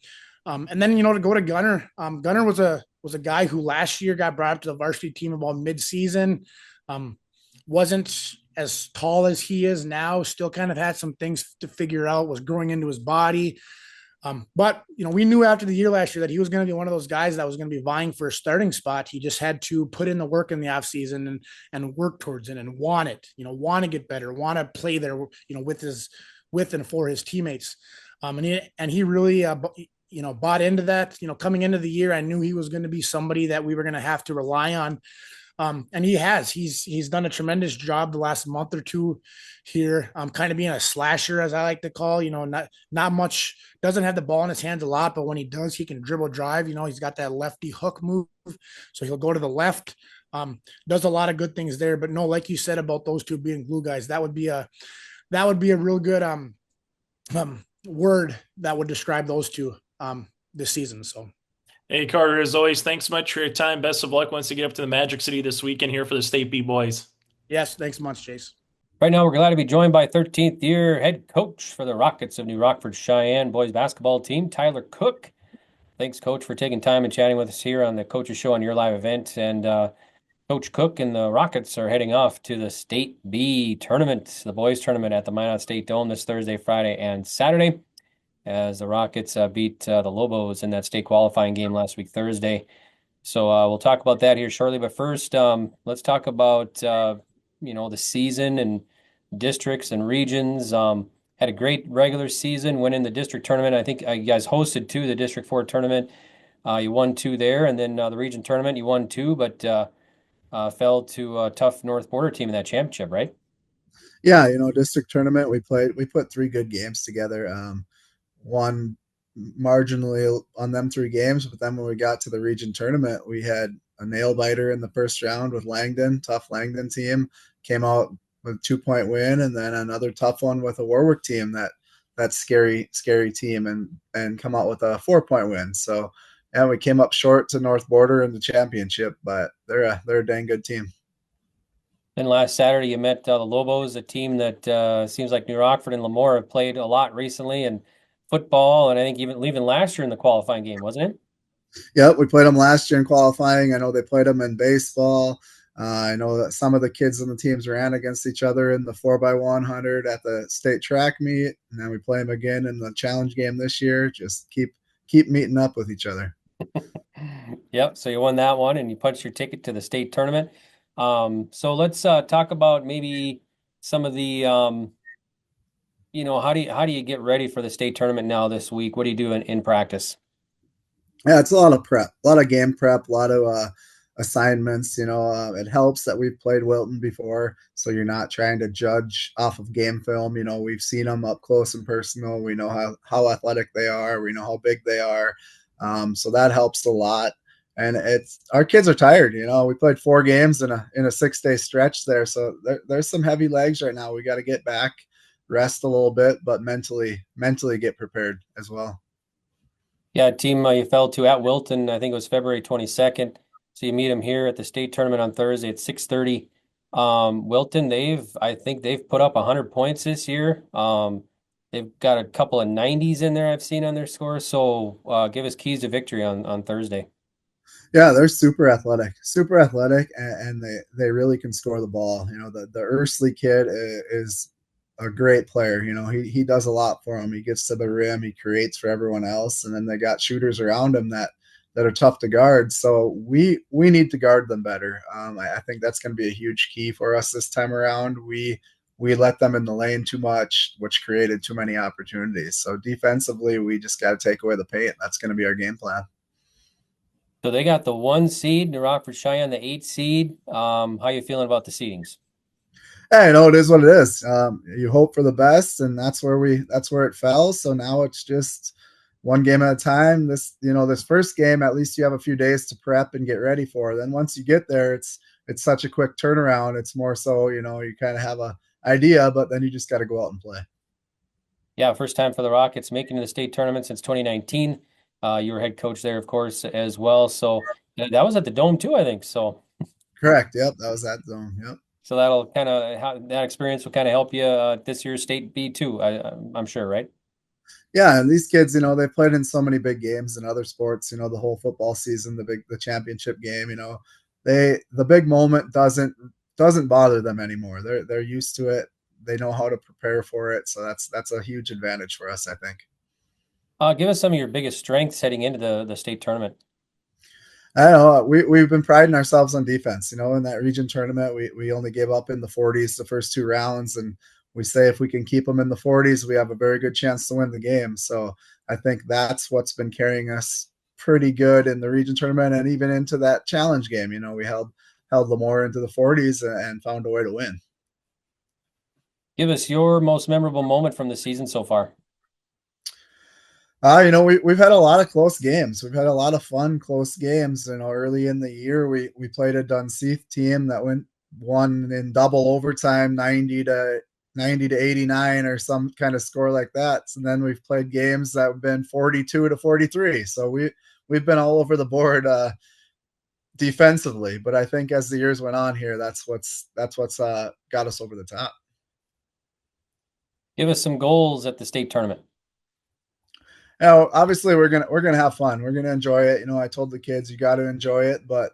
And then, to go to Gunnar, Gunnar was a guy who last year got brought up to the varsity team about mid-season. Wasn't as tall as he is now, still kind of had some things to figure out, was growing into his body. But, we knew after the year last year that he was going to be one of those guys that was going to be vying for a starting spot. He just had to put in the work in the offseason and work towards it and want it, want to get better, want to play there, with and for his teammates. And he really, bought into that. Coming into the year, I knew he was going to be somebody that we were going to have to rely on. And he's done a tremendous job the last month or 2 here. Kind of being a slasher, as I like to call, not much, doesn't have the ball in his hands a lot, but when he does, he can dribble drive. He's got that lefty hook move. So he'll go to the left, does a lot of good things there, but no, like you said about those 2 being glue guys, that would be a real good, word that would describe those 2, this season. So.
Hey, Carter, as always, thanks so much for your time. Best of luck once you get up to the Magic City this weekend here for the State B boys.
Yes, thanks so much, Chase.
Right now, we're glad to be joined by 13th year head coach for the Rockets of New Rockford-Sheyenne boys basketball team, Tyler Cook. Thanks, Coach, for taking time and chatting with us here on the Coaches Show on your live event. And Coach Cook and the Rockets are heading off to the State B tournament, the boys tournament at the Minot State Dome this Thursday, Friday, and Saturday, as the Rockets beat the Lobos in that state qualifying game last week, Thursday. So we'll talk about that here shortly. But first, let's talk about, the season and districts and regions. Had a great regular season, went in the district tournament. I think you guys hosted 2, the District 4 tournament. You won 2 there, and then the region tournament, you won 2, but fell to a tough North Border team in that championship, right?
Yeah, district tournament, we put 3 good games together. Won marginally on them 3 games, but then when we got to the region tournament, we had a nail biter in the first round with Langdon, tough Langdon team, came out with a 2-point win, and then another tough one with a Warwick team that's scary team, and come out with a 4-point win. So yeah, we came up short to North Border in the championship, but they're a dang good team.
Then last Saturday, you met the Lobos, a team that seems like New Rockford and Lemoore have played a lot recently in football, and I think even last year in the qualifying game, wasn't it?
Yep, we played them last year in qualifying. I know they played them in baseball. I know that some of the kids on the teams ran against each other in the 4x100 at the state track meet, and then we play them again in the challenge game this year. Just keep meeting up with each other.
Yep. So you won that one, and you punched your ticket to the state tournament. So let's talk about maybe some of the, how do you get ready for the state tournament now this week? What do you do in practice?
Yeah, it's a lot of prep, a lot of game prep, a lot of assignments. It helps that we've played Wilton before, so you're not trying to judge off of game film. We've seen them up close and personal. We know how athletic they are. We know how big they are. So that helps a lot. And our kids are tired. We played 4 games in a 6-day stretch there, so there's some heavy legs right now. We got to get back, rest a little bit, but mentally get prepared as well.
Yeah, team you fell to at Wilton, I think it was February 22nd. So you meet them here at the state tournament on Thursday at 6:30. Wilton, I think they've put up 100 points this year. They've got a couple of 90s in there I've seen on their score. So give us keys to victory on Thursday.
Yeah, they're super athletic, and they really can score the ball. The Ursley kid is a great player. He does a lot for him. He gets to the rim, he creates for everyone else, and then they got shooters around him that are tough to guard. So we need to guard them better. I think that's going to be a huge key for us this time around. We let them in the lane too much, which created too many opportunities. So defensively, we just got to take away the paint. That's going to be our game plan.
So they got the 1 seed, New Rockford-Sheyenne, the 8 seed. How you feeling about the seedings?
Hey, it is what it is. You hope for the best, and that's where it fell. So now it's just one game at a time. This first game, at least you have a few days to prep and get ready for. Then once you get there, it's such a quick turnaround. It's more so, you kind of have a idea, but then you just got to go out and play.
Yeah, first time for the Rockets making the state tournament since 2019. You were head coach there, of course, as well. So that was at the Dome too, I think. So
correct. Yep, that was at the Dome. Yep.
So that'll that experience will kind of help you this year's state B too. I'm sure, right?
Yeah, and these kids, they played in so many big games in other sports. The whole football season, the championship game. The big moment doesn't bother them anymore. They're used to it. They know how to prepare for it. So that's a huge advantage for us, I think.
Give us some of your biggest strengths heading into the state tournament.
I don't know. We've been priding ourselves on defense. In that region tournament, we only gave up in the 40s the first 2 rounds, and we say if we can keep them in the 40s, we have a very good chance to win the game. So I think that's what's been carrying us pretty good in the region tournament, and even into that challenge game. We held Lemoore into the 40s and found a way to win.
Give us your most memorable moment from the season so far.
We've had a lot of close games. We've had a lot of fun close games. Early in the year, we played a Dunseith team that won in double overtime, 90 to 89 or some kind of score like that. So then we've played games that have been 42 to 43. So we've been all over the board defensively. But I think as the years went on here, that's what's got us over the top.
Give us some goals at the state tournament.
Obviously we're gonna have fun. We're gonna enjoy it. I told the kids you got to enjoy it, but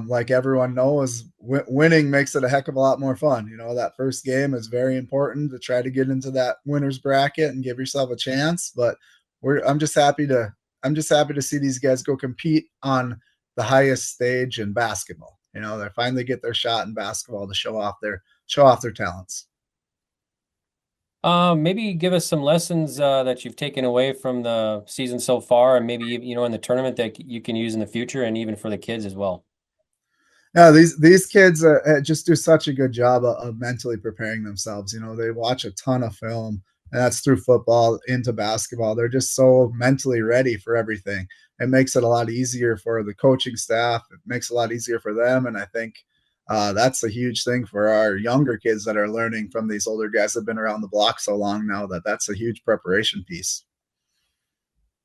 like everyone knows, winning makes it a heck of a lot more fun. That first game is very important to try to get into that winner's bracket and give yourself a chance. But I'm just happy to see these guys go compete on the highest stage in basketball. They finally get their shot in basketball to show off their talents.
Maybe give us some lessons that you've taken away from the season so far, and maybe in the tournament that you can use in the future, and even for the kids as well.
Yeah, these kids just do such a good job of mentally preparing themselves. You know, they watch a ton of film, and that's through football into basketball. They're just so mentally ready for everything. It makes it a lot easier for the coaching staff. It makes it a lot easier for them, and I think that's a huge thing for our younger kids that are learning from these older guys that have been around the block so long now. That's a huge preparation piece.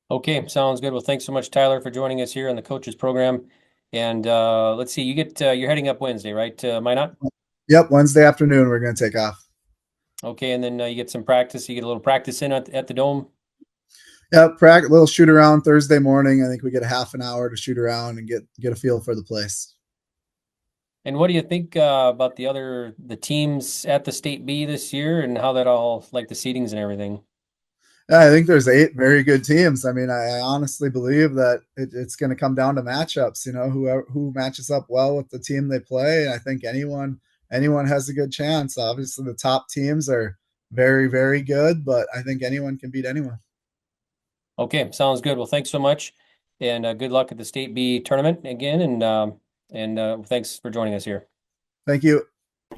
Okay, sounds good. Well, thanks so much, Tyler, for joining us here on the coaches program. And let's see, you're heading up Wednesday, right? Minot?
Yep, Wednesday afternoon we're going to take off.
Okay, and then you get some practice. You get a little practice in at the Dome.
Yep, a little shoot around Thursday morning. I think we get a half an hour to shoot around and get a feel for the place.
And what do you think about the teams at the State B this year and how that all, like the seedings and everything?
Yeah, I think there's 8 very good teams. I mean, I honestly believe that it's going to come down to matchups. You know, who matches up well with the team they play. And I think anyone has a good chance. Obviously, the top teams are very, very good, but I think anyone can beat anyone.
Okay, sounds good. Well, thanks so much, and good luck at the State B tournament again. And thanks for joining us here.
Thank you.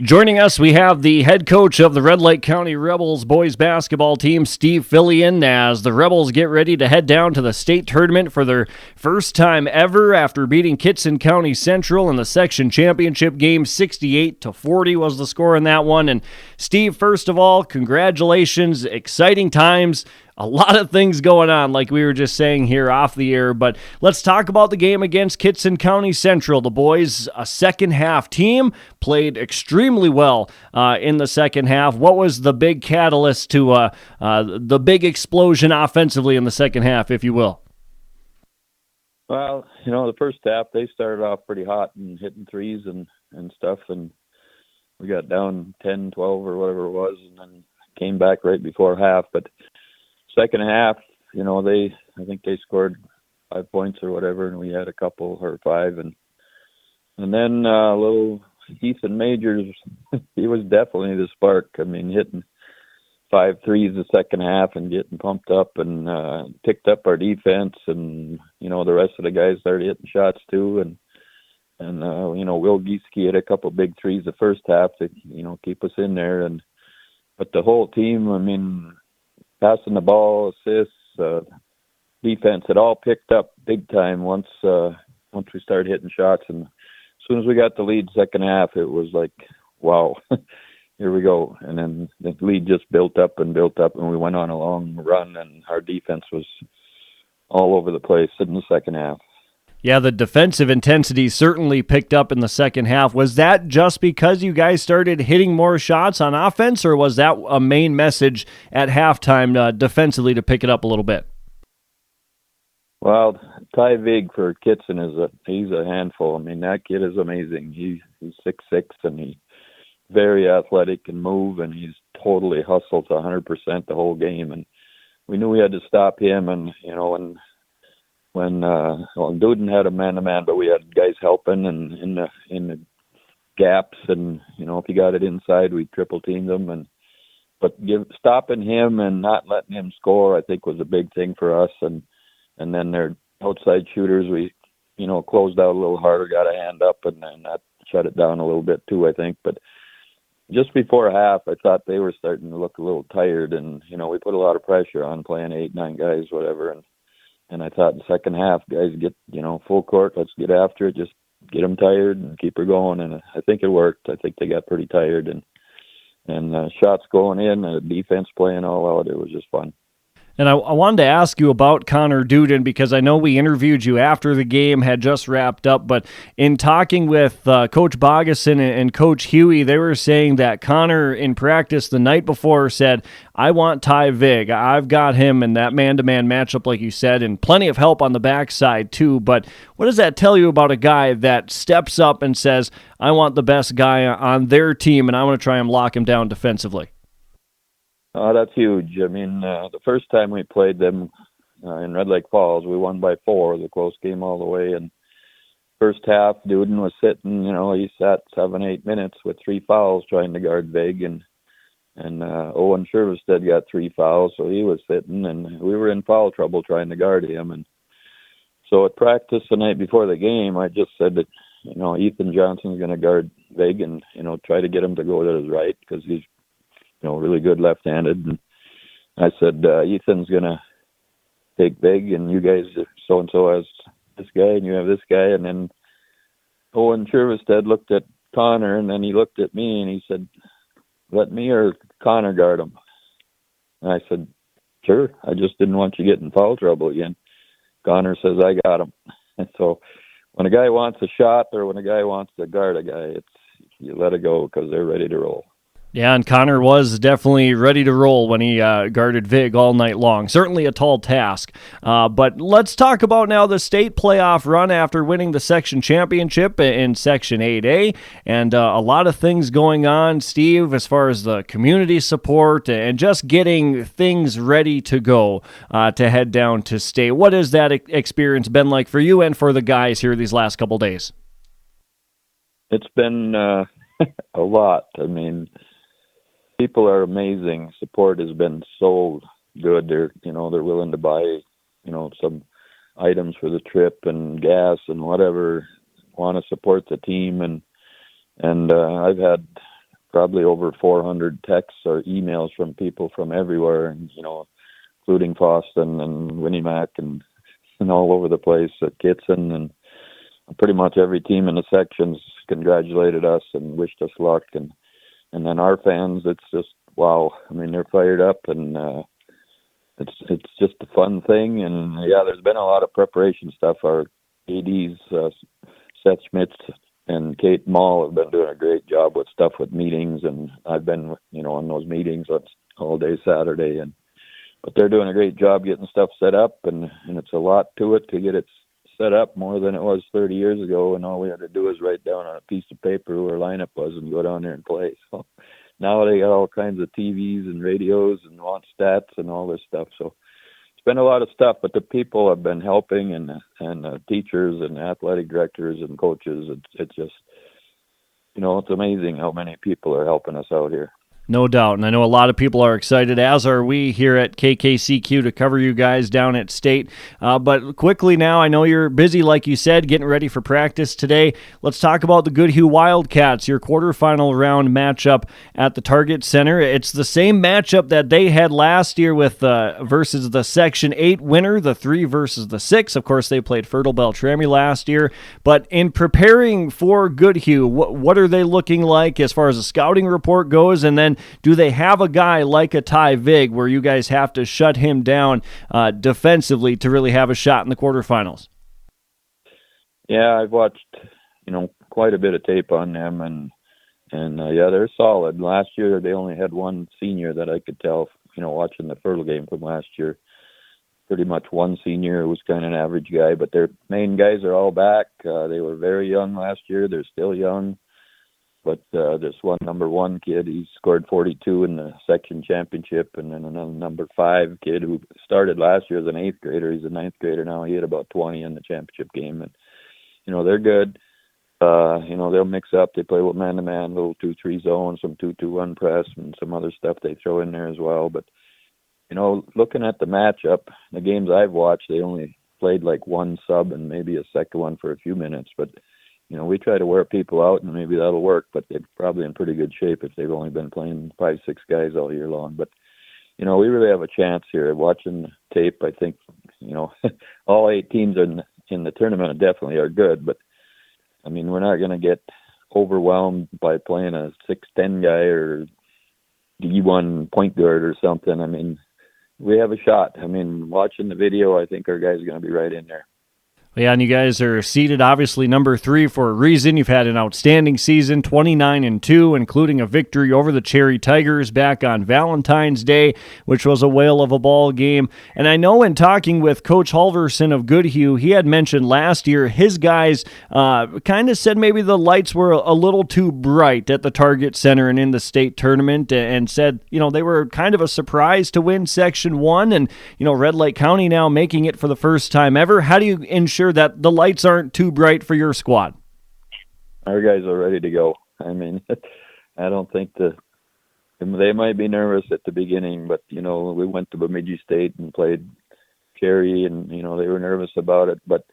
Joining us, we have the head coach of the Red Lake County Rebels boys basketball team, Steve Phillion, as the Rebels get ready to head down to the state tournament for their first time ever after beating Kittson County Central in the section championship game. 68-40 was the score in that one. And Steve, first of all, congratulations. Exciting times. A lot of things going on, like we were just saying here off the air, but let's talk about the game against Kittson County Central. The boys, a second half team, played extremely well in the second half. What was the big catalyst to the big explosion offensively in the second half, if you will?
Well, you know, the first half, they started off pretty hot and hitting threes and stuff, and we got down 10, 12 or whatever it was, and then came back right before half, but second half, you know, I think they scored 5 points or whatever, and we had a couple or 5, and then little Ethan Majors, he was definitely the spark. I mean, hitting 5 threes the second half and getting pumped up, and picked up our defense, and you know, the rest of the guys started hitting shots too, and you know, Will Gieske had a couple big threes the first half to, you know, keep us in there, but the whole team, I mean, passing the ball, assists, defense, it all picked up big time once we started hitting shots. And as soon as we got the lead second half, it was like, wow, here we go. And then the lead just built up, and we went on a long run, and our defense was all over the place in the second half.
Yeah, the defensive intensity certainly picked up in the second half. Was that just because you guys started hitting more shots on offense, or was that a main message at halftime defensively to pick it up a little bit?
Well, Ty Vig for Kittson he's a handful. I mean, that kid is amazing. He's 6'6", and he's very athletic and move, and he's totally hustled to 100% the whole game. And we knew we had to stop him, and you know, when Duden had a man-to-man, but we had guys helping and in the gaps, and you know, if he got it inside, we triple teamed them, but stopping him and not letting him score, I think, was a big thing for us, and then their outside shooters, we, you know, closed out a little harder, got a hand up, and then that shut it down a little bit too, I think. But just before half, I thought they were starting to look a little tired, and you know, we put a lot of pressure on playing 8-9 guys, whatever, and I thought the second half, guys, get, you know, full court, let's get after it, just get them tired and keep her going. And I think it worked. I think they got pretty tired, and shots going in, defense playing all out. It was just fun.
And I wanted to ask you about Connor Duden, because I know we interviewed you after the game had just wrapped up, but in talking with Coach Bogason and Coach Huey, they were saying that Connor in practice the night before said, I want Ty Vig. I've got him in that man-to-man matchup, like you said, and plenty of help on the backside too. But what does that tell you about a guy that steps up and says, I want the best guy on their team, and I want to try and lock him down defensively?
Oh, that's huge. I mean, the first time we played them in Red Lake Falls, we won by 4, the close game all the way. And first half, Duden was sitting, you know, he sat 7-8 minutes with 3 fouls trying to guard Vig. And Owen Shervestead got 3 fouls, so he was sitting, and we were in foul trouble trying to guard him. And so at practice the night before the game, I just said that, Ethan Johnson's going to guard Vig and, try to get him to go to his right because he's, really good left-handed. And I said, Ethan's going to take Vig and you guys, so-and-so has this guy and you have this guy. And then Owen Shervestead looked at Connor and then he looked at me and he said, let me or Connor guard him. And I said, sure. I just didn't want you getting foul trouble again. Connor says, I got him. And so when a guy wants a shot or when a guy wants to guard a guy, you let it go because they're ready to roll.
Yeah, and Connor was definitely ready to roll when he guarded Vig all night long. Certainly a tall task. But let's talk about now the state playoff run after winning the section championship in Section 8A. And a lot of things going on, Steve, as far as the community support and just getting things ready to go to head down to state. What has that experience been like for you and for the guys here these last couple days?
It's been a lot. I mean, people are amazing. Support has been so good. They're willing to buy, some items for the trip and gas and whatever, want to support the team. And I've had probably over 400 texts or emails from people from everywhere, and, including Foston and Winnimac and all over the place at Kitson. And pretty much every team in the sections congratulated us and wished us luck. And then our fans, it's just, wow. I mean, they're fired up, and it's just a fun thing. And, yeah, there's been a lot of preparation stuff. Our ADs, Seth Schmitz and Kate Mall, have been doing a great job with stuff with meetings, and I've been, on those meetings all day Saturday. But they're doing a great job getting stuff set up, and it's a lot to it to get it set up, more than it was 30 years ago, and all we had to do is write down on a piece of paper who our lineup was and go down there and play. So now they got all kinds of TVs and radios and want stats and all this stuff. So it's been a lot of stuff, but the people have been helping, and teachers and athletic directors and coaches. It's just, it's amazing how many people are helping us out here.
No doubt, and I know a lot of people are excited, as are we here at KKCQ, to cover you guys down at State. But quickly now, I know you're busy, like you said, getting ready for practice today. Let's talk about the Goodhue Wildcats, your quarterfinal round matchup at the Target Center. It's the same matchup that they had last year with versus the Section 8 winner, the 3 versus the 6. Of course, they played Fertile Beltrami last year. But in preparing for Goodhue, what are they looking like as far as the scouting report goes? And then do they have a guy like a Ty Vig where you guys have to shut him down defensively to really have a shot in the quarterfinals?
Yeah, I've watched, quite a bit of tape on them, and yeah, they're solid. Last year they only had one senior that I could tell, watching the Fertile game from last year. Pretty much one senior who was kind of an average guy, but their main guys are all back. They were very young last year. They're still young. But this one number 1 kid, he scored 42 in the section championship, and then another number 5 kid who started last year as an 8th grader. He's a 9th grader now. He hit about 20 in the championship game, and they're good. They'll mix up. They play with man-to-man, little 2-3 zone, some 2-2-1 press, and some other stuff they throw in there as well. But looking at the matchup, the games I've watched, they only played like one sub and maybe a second one for a few minutes, but. We try to wear people out, and maybe that'll work, but they're probably in pretty good shape if they've only been playing 5-6 guys all year long. But, we really have a chance here. Watching tape, I think, all 8 teams in the tournament definitely are good, but, we're not going to get overwhelmed by playing a 6'10" guy or D1 point guard or something. We have a shot. Watching the video, I think our guys are going to be right in there.
Yeah, and you guys are seeded, obviously, number 3 for a reason. You've had an outstanding season, 29-2, including a victory over the Cherry Tigers back on Valentine's Day, which was a whale of a ball game. And I know in talking with Coach Halverson of Goodhue, he had mentioned last year his guys kind of said maybe the lights were a little too bright at the Target Center and in the state tournament, and said, they were kind of a surprise to win Section 1, and, Red Lake County now making it for the first time ever. How do you ensure that the lights aren't too bright for your squad?
Our guys are ready to go. I don't think they might be nervous at the beginning, but we went to Bemidji State and played Cherry, and they were nervous about it. But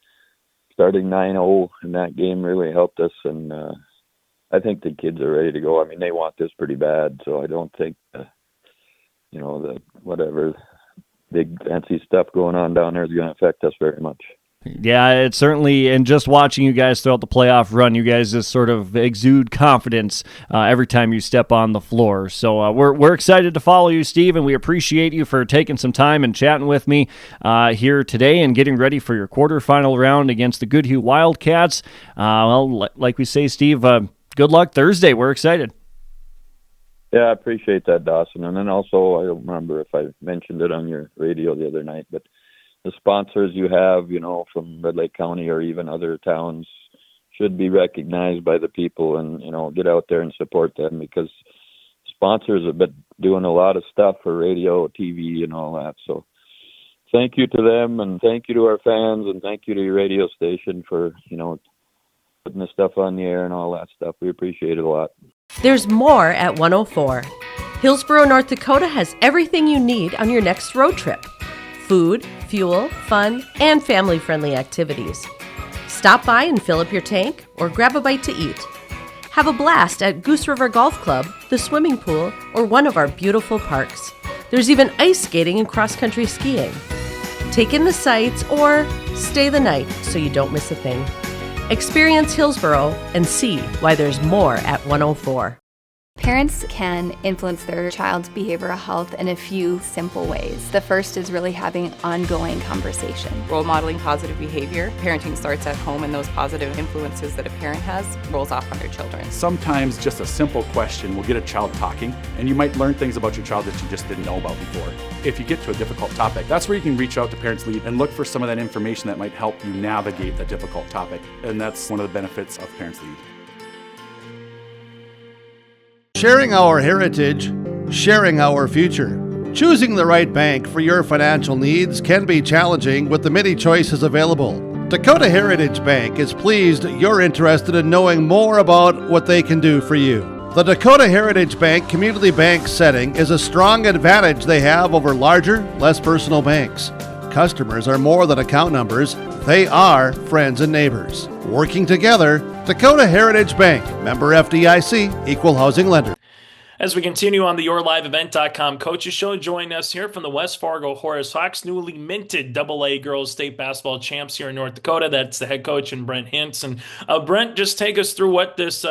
starting 9-0 in that game really helped us, and I think the kids are ready to go. I mean, they want this pretty bad, so I don't think, the whatever big fancy stuff going on down there is going to affect us very much.
Yeah, it's certainly, and just watching you guys throughout the playoff run, you guys just sort of exude confidence every time you step on the floor. So we're excited to follow you, Steve, and we appreciate you for taking some time and chatting with me here today and getting ready for your quarterfinal round against the Goodhue Wildcats. Well, like we say, Steve, good luck Thursday. We're excited.
Yeah, I appreciate that, Dawson. And then also, I don't remember if I mentioned it on your radio the other night, but the sponsors you have, from Red Lake County or even other towns should be recognized by the people and, get out there and support them, because sponsors have been doing a lot of stuff for radio, TV, and all that. So thank you to them, and thank you to our fans, and thank you to your radio station for, putting the stuff on the air and all that stuff. We appreciate it a lot.
There's more at 104. Hillsboro, North Dakota has everything you need on your next road trip. Food, fuel, fun, and family-friendly activities. Stop by and fill up your tank or grab a bite to eat. Have a blast at Goose River Golf Club, the swimming pool, or one of our beautiful parks. There's even ice skating and cross-country skiing. Take in the sights or stay the night so you don't miss a thing. Experience Hillsboro and see why there's more at 104.
Parents can influence their child's behavioral health in a few simple ways. The first is really having ongoing conversation.
Role modeling positive behavior. Parenting starts at home, and those positive influences that a parent has rolls off on their children.
Sometimes just a simple question will get a child talking, and you might learn things about your child that you just didn't know about before. If you get to a difficult topic, that's where you can reach out to Parents Lead and look for some of that information that might help you navigate that difficult topic. And that's one of the benefits of Parents Lead.
Sharing our heritage, sharing our future. Choosing the right bank for your financial needs can be challenging with the many choices available. Dakota Heritage Bank is pleased you're interested in knowing more about what they can do for you. The Dakota Heritage Bank community bank setting is a strong advantage they have over larger, less personal banks. Customers are more than account numbers, they are friends and neighbors. Working together, Dakota Heritage Bank, member FDIC, equal housing lender.
As we continue on the YourLiveEvent.com Coaches Show, joining us here from the West Fargo Horace Hawks, newly minted AA girls state basketball champs here in North Dakota. That's the head coach and Brent Hintz. And Brent, just take us through what this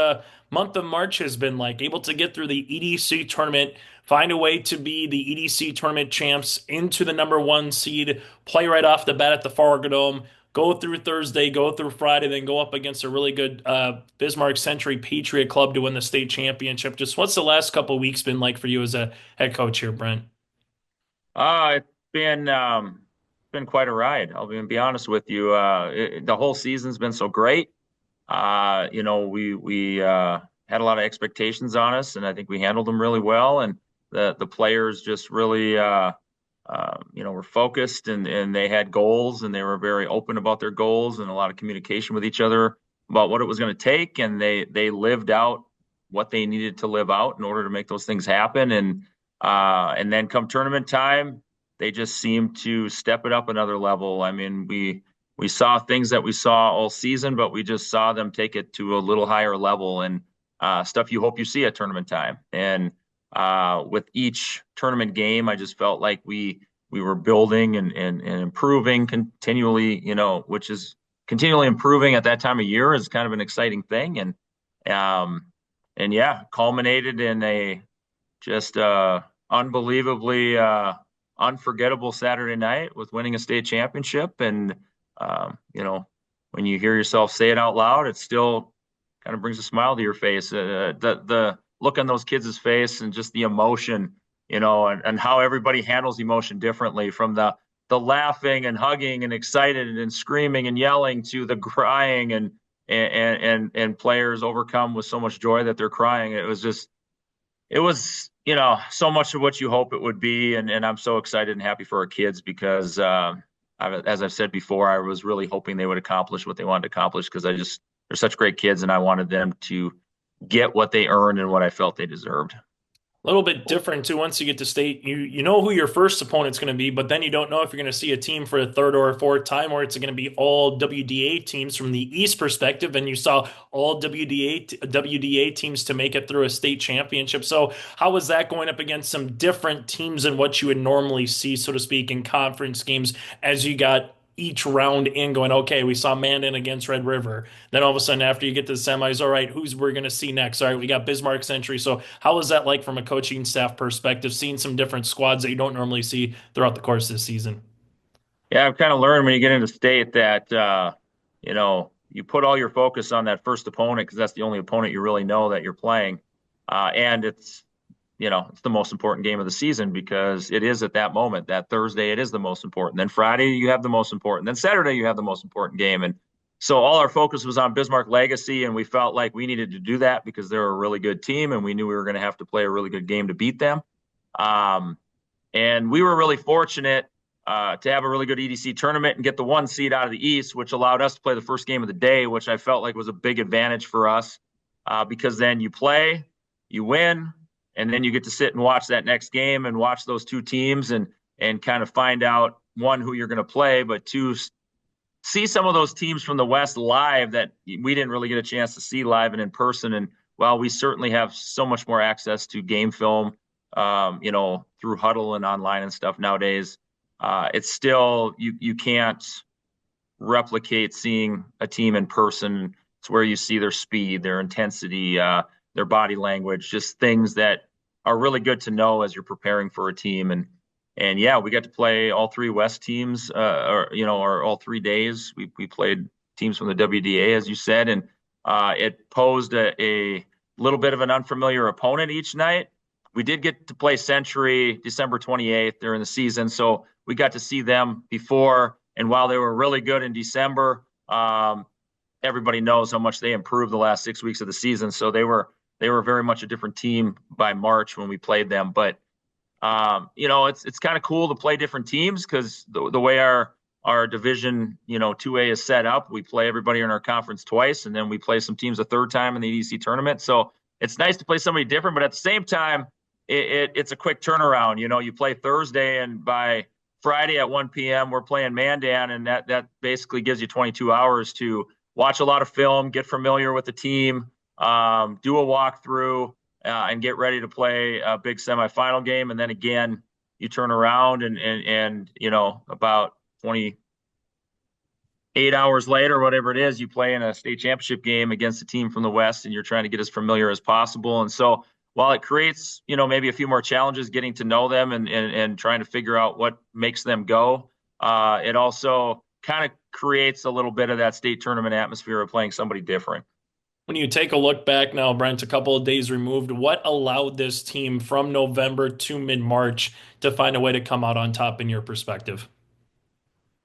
month of March has been like. Able to get through the EDC tournament, find a way to be the EDC tournament champs, into the number 1 seed, play right off the bat at the Fargo Dome, go through Thursday, go through Friday, then go up against a really good Bismarck Century Patriot Club to win the state championship. Just what's the last couple of weeks been like for you as a head coach here, Brent?
It's been quite a ride. I'll be honest with you. The whole season's been so great. We had a lot of expectations on us, and I think we handled them really well. And the players just really were focused, and they had goals, and they were very open about their goals, and a lot of communication with each other about what it was going to take. And they lived out what they needed to live out in order to make those things happen. And then come tournament time, they just seemed to step it up another level. I mean, we saw things that we saw all season, but we just saw them take it to a little higher level, and stuff you hope you see at tournament time. And with each tournament game, I just felt like we were building and improving continually, which is continually improving at that time of year is kind of an exciting thing. And yeah, culminated in a just unbelievably unforgettable Saturday night with winning a state championship. And when you hear yourself say it out loud, it still kind of brings a smile to your face. The look on those kids' face and just the emotion, and how everybody handles emotion differently, from the laughing and hugging and excited and screaming and yelling to the crying and players overcome with so much joy that they're crying. It was so much of what you hope it would be. And I'm so excited and happy for our kids because, as I've said before, I was really hoping they would accomplish what they wanted to accomplish, because they're such great kids, and I wanted them to get what they earned and what I felt they deserved.
A little bit different too. Once you get to state, you know who your first opponent's going to be, but then you don't know if you're going to see a team for a third or a fourth time, or it's going to be all WDA teams from the East perspective. And you saw all WDA teams to make it through a state championship. So how was that going up against some different teams than what you would normally see, so to speak, in conference games as you got each round in going, okay, we saw Mandan against Red River. Then all of a sudden, after you get to the semis, all right, who's we're going to see next? All right, we got Bismarck Century. So how was that like from a coaching staff perspective, seeing some different squads that you don't normally see throughout the course of the season?
Yeah, I've kind of learned when you get into state that, you put all your focus on that first opponent because that's the only opponent you really know that you're playing. And it's the most important game of the season because it is at that moment, that Thursday, it is the most important. Then Friday, you have the most important. Then Saturday, you have the most important game. And so all our focus was on Bismarck Legacy, and we felt like we needed to do that because they're a really good team, and we knew we were going to have to play a really good game to beat them. And we were really fortunate to have a really good EDC tournament and get the 1 seed out of the East, which allowed us to play the first game of the day, which I felt like was a big advantage for us because then you play, you win, and then you get to sit and watch that next game and watch those two teams and kind of find out, one, who you're going to play, but two, see some of those teams from the West live that we didn't really get a chance to see live and in person. And while we certainly have so much more access to game film, through Huddle and online and stuff nowadays, it's still, you can't replicate seeing a team in person. It's where you see their speed, their intensity, their body language, just things that are really good to know as you're preparing for a team. And yeah, we got to play all 3 West teams, or all 3 days. We played teams from the WDA, as you said, and it posed a little bit of an unfamiliar opponent each night. We did get to play Century December 28th during the season, so we got to see them before. And while they were really good in December, everybody knows how much they improved the last 6 weeks of the season. So they were very much a different team by March when we played them. But it's kind of cool to play different teams because the way our division 2A is set up, we play everybody in our conference twice, and then we play some teams a third time in the EDC tournament. So it's nice to play somebody different, but at the same time, it's a quick turnaround. You play Thursday, and by Friday at 1 p.m. we're playing Mandan, and that basically gives you 22 hours to watch a lot of film, get familiar with the team, do a walkthrough, and get ready to play a big semifinal game. And then again, you turn around and about 28 hours later, whatever it is, you play in a state championship game against a team from the West, and you're trying to get as familiar as possible. And so while it creates, maybe a few more challenges getting to know them and trying to figure out what makes them go, it also kind of creates a little bit of that state tournament atmosphere of playing somebody different.
When you take a look back now, Brent, a couple of days removed, what allowed this team from November to mid-March to find a way to come out on top in your perspective?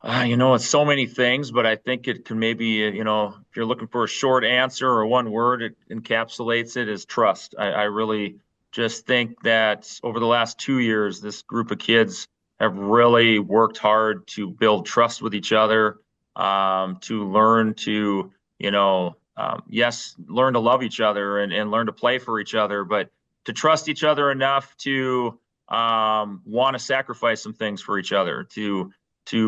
It's so many things, but I think it can maybe, if you're looking for a short answer or one word, it encapsulates it, is trust. I really just think that over the last 2 years, this group of kids have really worked hard to build trust with each other, to learn to, learn to love each other and learn to play for each other, but to trust each other enough to want to sacrifice some things for each other, to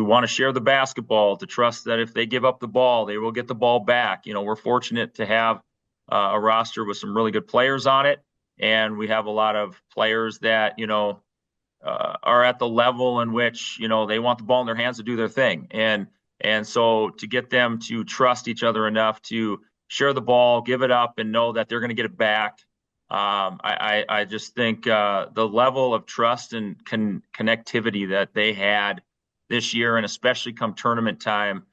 want to share the basketball, to trust that if they give up the ball, they will get the ball back. We're fortunate to have a roster with some really good players on it. And we have a lot of players that, are at the level in which, they want the ball in their hands to do their thing. And so to get them to trust each other enough to share the ball, give it up, and know that they're going to get it back. I just think the level of trust and connectivity that they had this year, and especially come tournament time,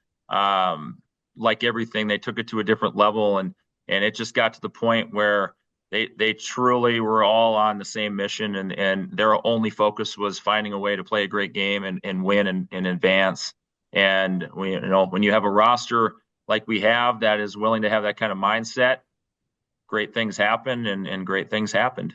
like everything, they took it to a different level, and it just got to the point where they truly were all on the same mission, and their only focus was finding a way to play a great game and win and advance. And when you have a roster like we have that is willing to have that kind of mindset, great things happen, and great things happened.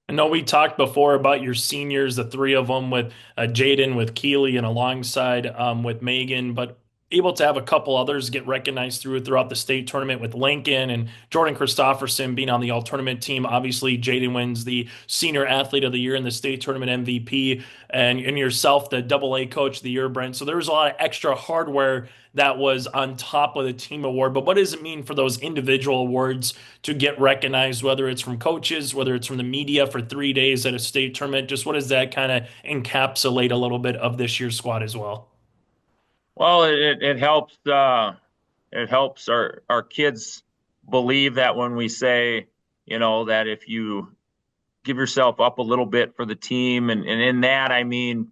I know we talked before about your seniors, the 3 of them with Jaiden, with Keeley, and alongside with Megan. But able to have a couple others get recognized throughout the state tournament, with Lincoln and Jordan Christopherson being on the all tournament team. Obviously, Jaiden wins the senior athlete of the year and the state tournament MVP, and yourself, the AA coach of the year, Brent. So there was a lot of extra hardware that was on top of the team award. But what does it mean for those individual awards to get recognized, whether it's from coaches, whether it's from the media for 3 days at a state tournament? Just what does that kind of encapsulate a little bit of this year's squad as well?
Well, it helps. It helps our kids believe that when we say, that if you give yourself up a little bit for the team, and in that I mean,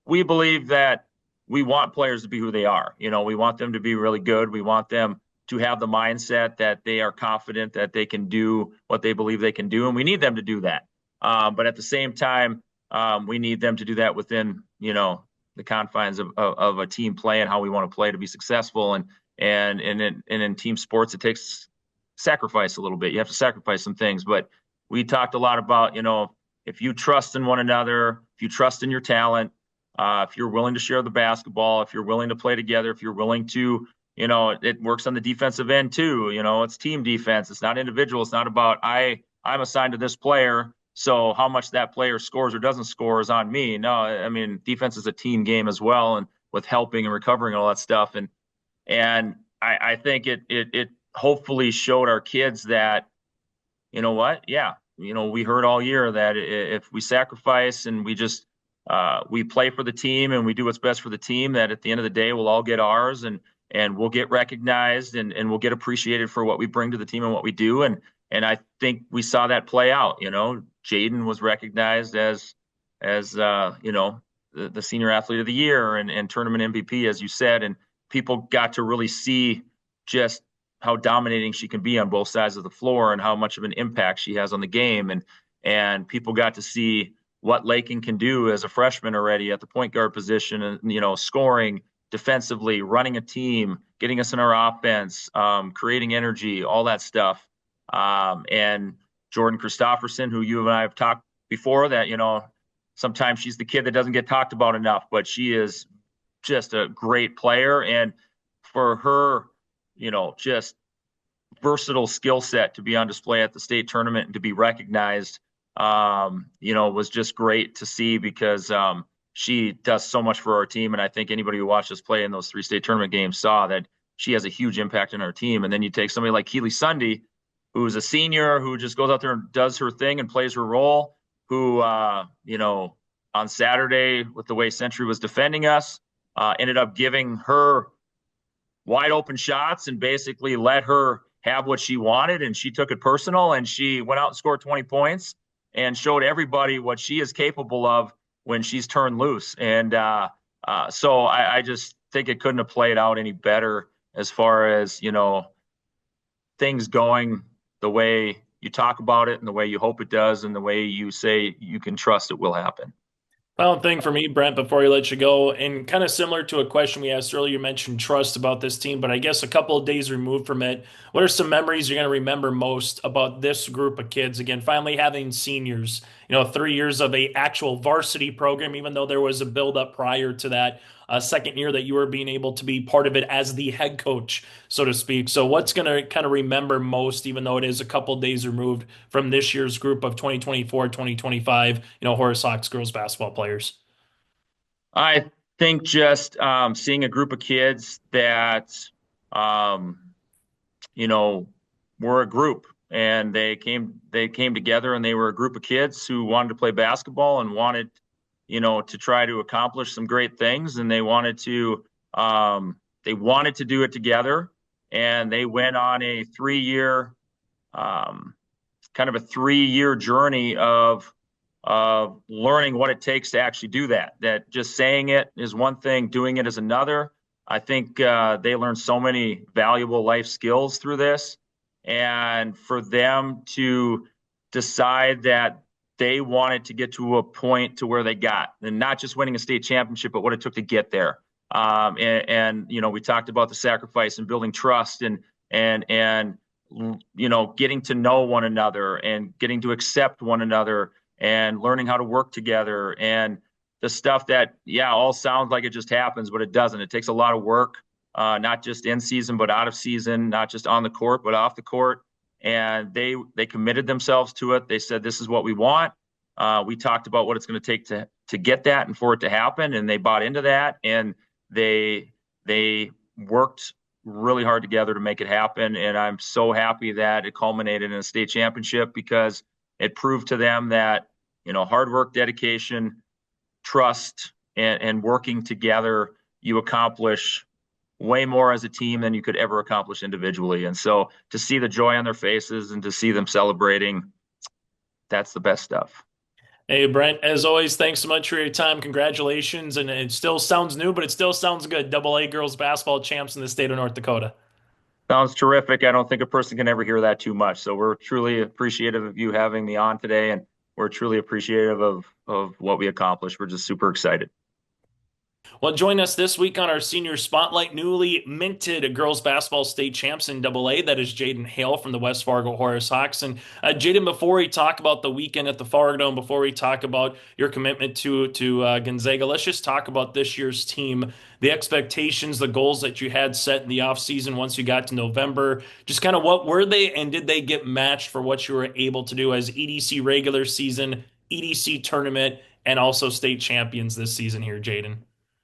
we believe that we want players to be who they are. We want them to be really good. We want them to have the mindset that they are confident that they can do what they believe they can do, and we need them to do that. But at the same time, we need them to do that within, the confines of a team play and how we want to play to be successful. And in team sports, it takes sacrifice a little bit. You have to sacrifice some things. But we talked a lot about, if you trust in one another, if you trust in your talent, if you're willing to share the basketball, if you're willing to play together, if you're willing to, it works on the defensive end too. It's team defense. It's not individual. It's not about I'm assigned to this player, so how much that player scores or doesn't score is on me. No, I mean, defense is a team game as well, and with helping and recovering and all that stuff. And I think it hopefully showed our kids that, we heard all year that if we sacrifice and we just we play for the team and we do what's best for the team, that at the end of the day we'll all get ours, and we'll get recognized and we'll get appreciated for what we bring to the team and what we do. And I think we saw that play out. Jaiden was recognized as the senior athlete of the year and tournament MVP, as you said, and people got to really see just how dominating she can be on both sides of the floor and how much of an impact she has on the game. And people got to see what Lakin can do as a freshman already at the point guard position, and, scoring defensively, running a team, getting us in our offense, creating energy, all that stuff. And Jordan Christopherson, who you and I have talked before, that, sometimes she's the kid that doesn't get talked about enough, but she is just a great player. And for her, just versatile skill set to be on display at the state tournament and to be recognized, was just great to see, because she does so much for our team. And I think anybody who watched us play in those 3 state tournament games saw that she has a huge impact on our team. And then you take somebody like Keely Sunday, who's a senior, who just goes out there and does her thing and plays her role, who, on Saturday, with the way Century was defending us, ended up giving her wide open shots and basically let her have what she wanted. And she took it personal, and she went out and scored 20 points and showed everybody what she is capable of when she's turned loose. And so I just think it couldn't have played out any better as far as, things going the way you talk about it and the way you hope it does and the way you say you can trust it will happen.
Final thing for me, Brent, before I let you go, and kind of similar to a question we asked earlier, you mentioned trust about this team, but I guess a couple of days removed from it, what are some memories you're going to remember most about this group of kids? Again, finally having seniors, 3 years of a actual varsity program, even though there was a build-up prior to that, second year that you were being able to be part of it as the head coach, so to speak. So what's going to kind of remember most, even though it is a couple of days removed from this year's group of 2024, 2025, Horace Hawks girls basketball players?
I think just seeing a group of kids that, were a group, and they came together, and they were a group of kids who wanted to play basketball and wanted, to try to accomplish some great things. And they wanted to do it together. And they went on a 3-year, kind of a 3-year journey of learning what it takes to actually do that. That just saying it is one thing, doing it is another. I think they learned so many valuable life skills through this. And for them to decide that they wanted to get to a point to where they got, and not just winning a state championship, but what it took to get there. And we talked about the sacrifice and building trust and getting to know one another and getting to accept one another and learning how to work together. And the stuff that, all sounds like it just happens, but it doesn't. It takes a lot of work, not just in season, but out of season, not just on the court, but off the court. And they committed themselves to it. They said, this is what we want. We talked about what it's going to take to get that and for it to happen. And they bought into that, and they worked really hard together to make it happen. And I'm so happy that it culminated in a state championship, because it proved to them that, hard work, dedication, trust, and working together, you accomplish way more as a team than you could ever accomplish individually. And so to see the joy on their faces and to see them celebrating, that's the best stuff.
Hey, Brent, as always, thanks so much for your time. Congratulations. And it still sounds new, but it still sounds good. AA girls basketball champs in the state of North Dakota.
Sounds terrific. I don't think a person can ever hear that too much. So we're truly appreciative of you having me on today, and we're truly appreciative of what we accomplished. We're just super excited.
Well, join us this week on our Senior Spotlight. Newly minted girls basketball state champs in AA. That is Jaiden Haile from the West Fargo Horace Hawks. And Jaiden, before we talk about the weekend at the Fargo Dome, before we talk about your commitment to Gonzaga, let's just talk about this year's team, the expectations, the goals that you had set in the offseason once you got to November. Just kind of what were they, and did they get matched for what you were able to do as EDC regular season, EDC tournament, and also state champions this season here, Jaiden?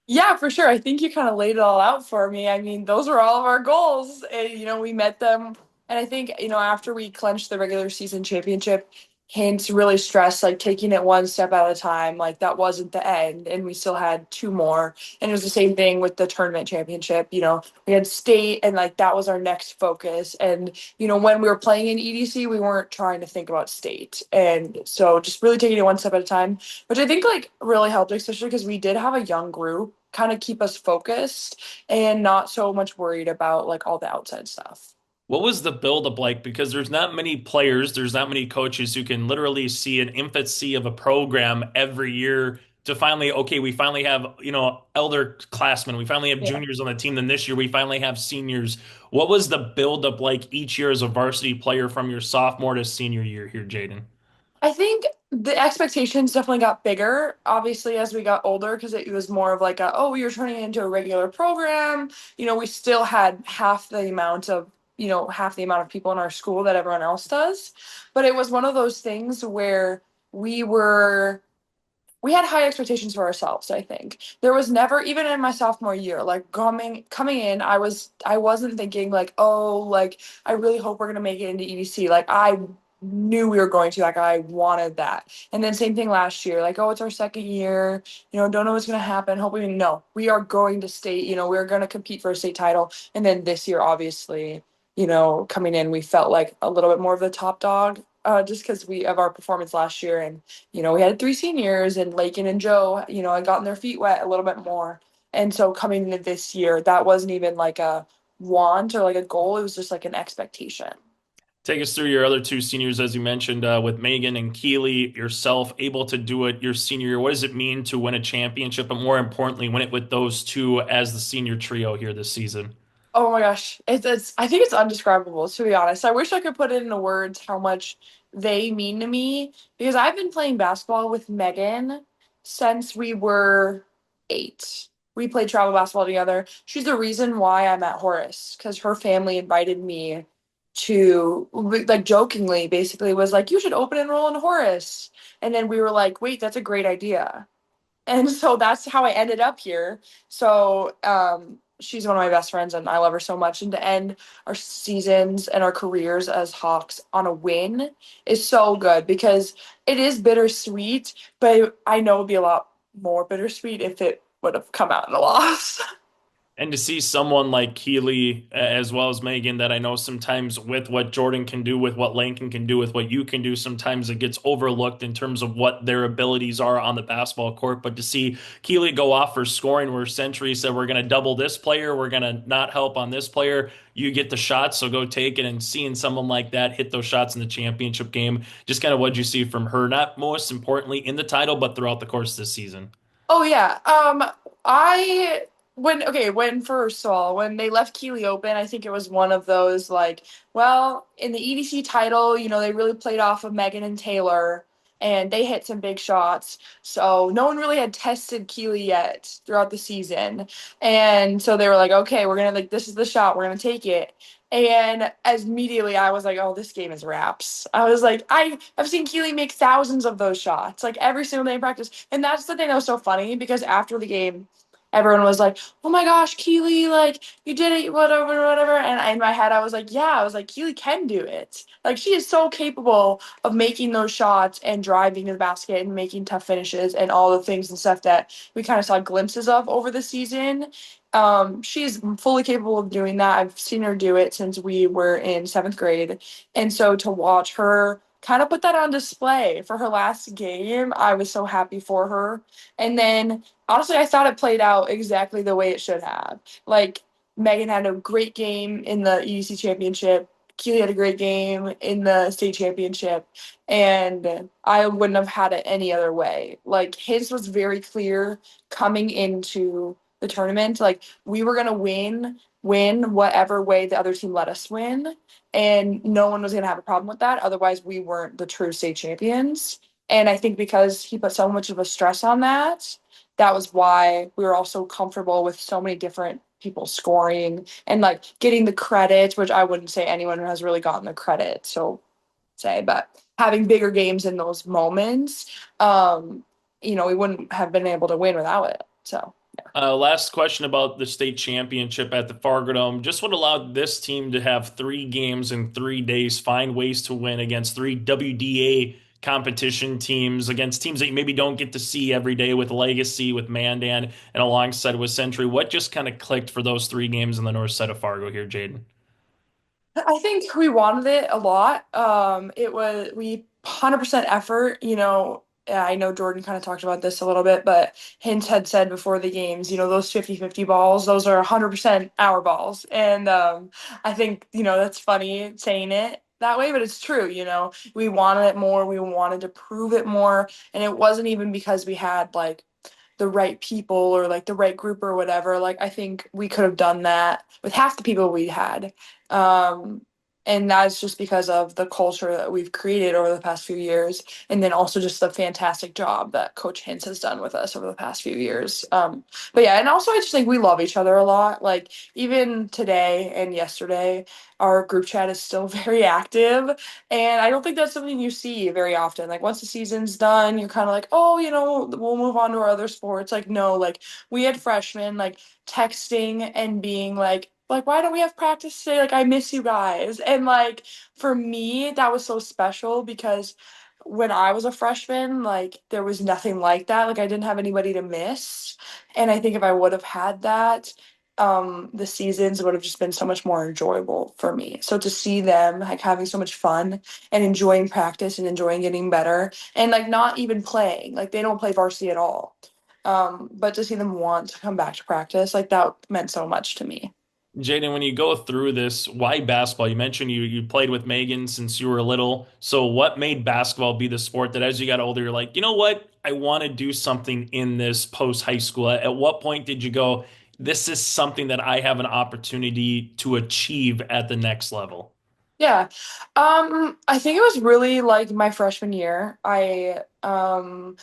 Yeah, for sure. I think you kind of laid it all out for me. I mean, those were all of our goals. And, we met them. And I think, after we clinched the regular season championship, Hintz really stressed, taking it one step at a time. That wasn't the end. And we still had two more. And it was the same thing with the tournament championship. We had state, and, that was our next focus. And, when we were playing in EDC, we weren't trying to think about state. And so just really taking it one step at a time, which I think, really helped, especially because we did have a young group, kind of keep us focused and not so much worried about all the outside stuff.
What was the buildup like? Because there's not many players, there's not many coaches who can literally see an infancy of a program every year to finally, okay, we finally have, elder classmen, we finally have juniors on the team. Then this year we finally have seniors. What was the buildup like each year as a varsity player from your sophomore to senior year here, Jaiden?
I think the expectations definitely got bigger, obviously, as we got older, because it was more of you're turning it into a regular program. We still had half the amount of people in our school that everyone else does. But it was one of those things where we had high expectations for ourselves. I think there was never, even in my sophomore year, coming in, I wasn't thinking I really hope we're going to make it into EDC. I knew we were going to, I wanted that. And then same thing last year, it's our second year, don't know what's going to happen. Hopefully, no, we are going to state, we're going to compete for a state title. And then this year, obviously, coming in, we felt like a little bit more of the top dog, just because of our performance last year. And, we had 3 seniors, and Lakin and Joe, had gotten their feet wet a little bit more. And so coming into this year, that wasn't even a want or a goal. It was just an expectation.
Take us through your other 2 seniors, as you mentioned, with Megan and Keely, yourself able to do it your senior year. What does it mean to win a championship, but more importantly, win it with those 2 as the senior trio here this season?
Oh my gosh, it's I think it's undescribable, to be honest. I wish I could put it into words how much they mean to me, because I've been playing basketball with Megan since we were 8. We played travel basketball together. She's the reason why I'm at Horace, because her family invited me to, jokingly, basically was you should open enroll in Horace. And then we were wait, that's a great idea. And so that's how I ended up here. So she's one of my best friends, and I love her so much. And to end our seasons and our careers as Hawks on a win is so good, because it is bittersweet, but I know it would be a lot more bittersweet if it would have come out in a loss.
And to see someone like Keely as well as Megan, that I know sometimes with what Jordan can do, with what Lincoln can do, with what you can do, sometimes it gets overlooked in terms of what their abilities are on the basketball court. But to see Keely go off for scoring, where Century said, we're going to double this player, we're going to not help on this player, you get the shots, so go take it. And seeing someone like that hit those shots in the championship game, just kind of what you see from her, not most importantly in the title, but throughout the course of this season.
Oh, yeah. When first of all, when they left Keely open, I think it was one of those in the EDC title, they really played off of Megan and Taylor. and they hit some big shots. So no one really had tested Keely yet throughout the season. And so they were like, okay, we're going to this is the shot. We're going to take it. And as immediately I was like, oh, this game is wraps. I was like, I've seen Keely make thousands of those shots, like every single day in practice. And that's the thing that was so funny, because after the game, everyone was like, oh my gosh, Keely, like you did it, whatever. And in my head, I was like, Keely can do it. Like she is so capable of making those shots and driving to the basket and making tough finishes and all the things and stuff that we kind of saw glimpses of over the season. She's fully capable of doing that. I've seen her do it since we were in 7th grade. And so to watch her kind of put that on display for her last game, I was so happy for her. And then honestly, I thought it played out exactly the way it should have. Like Megan had a great game in the EDC championship. Keely had a great game in the state championship, and I wouldn't have had it any other way. Like his was very clear coming into the tournament. Like we were gonna win whatever way the other team let us win, and no one was gonna have a problem with that. Otherwise, we weren't the true state champions. And I think because he put so much of a stress on that, that was why we were all so comfortable with so many different people scoring and like getting the credit, which I wouldn't say anyone has really gotten the credit. But having bigger games in those moments, we wouldn't have been able to win without it. So.
Last question about the state championship at the Fargo Dome. Just what allowed this team to have 3 games in 3 days, find ways to win against 3 WDA competition teams, against teams that you maybe don't get to see every day, with Legacy, with Mandan, and alongside with Century. What just kind of clicked for those 3 games in the north side of Fargo here, Jaiden?
I think we wanted it a lot. We 100% effort, I know Jordan kind of talked about this a little bit, but Hintz had said before the games, those 50-50 balls, those are 100% our balls. And I think, that's funny saying it that way, but it's true. We wanted it more. We wanted to prove it more. And it wasn't even because we had like the right people or like the right group or whatever. Like I think we could have done that with half the people we had. And that's just because of the culture that we've created over the past few years. And then also just the fantastic job that Coach Hintz has done with us over the past few years. But yeah, and also I just think we love each other a lot. Like even today and yesterday, our group chat is still very active. And I don't think that's something you see very often. Like once the season's done, you're kind of like, oh, we'll move on to our other sports. Like, no, like we had freshmen like texting and being like, why don't we have practice today? Like, I miss you guys. And like, for me, that was so special because when I was a freshman, like there was nothing like that. Like I didn't have anybody to miss. And I think if I would have had that, the seasons would have just been so much more enjoyable for me. So to see them like having so much fun and enjoying practice and enjoying getting better and like not even playing, like they don't play varsity at all. But to see them want to come back to practice, like that meant so much to me.
Jaiden, when you go through this, why basketball? You mentioned you played with Megan since you were little. So what made basketball be the sport that as you got older, you're like, you know what? I want to do something in this post high school. At what point did you go, this is something that I have an opportunity to achieve at the next level?
Yeah. I think it was really like my freshman year. Coming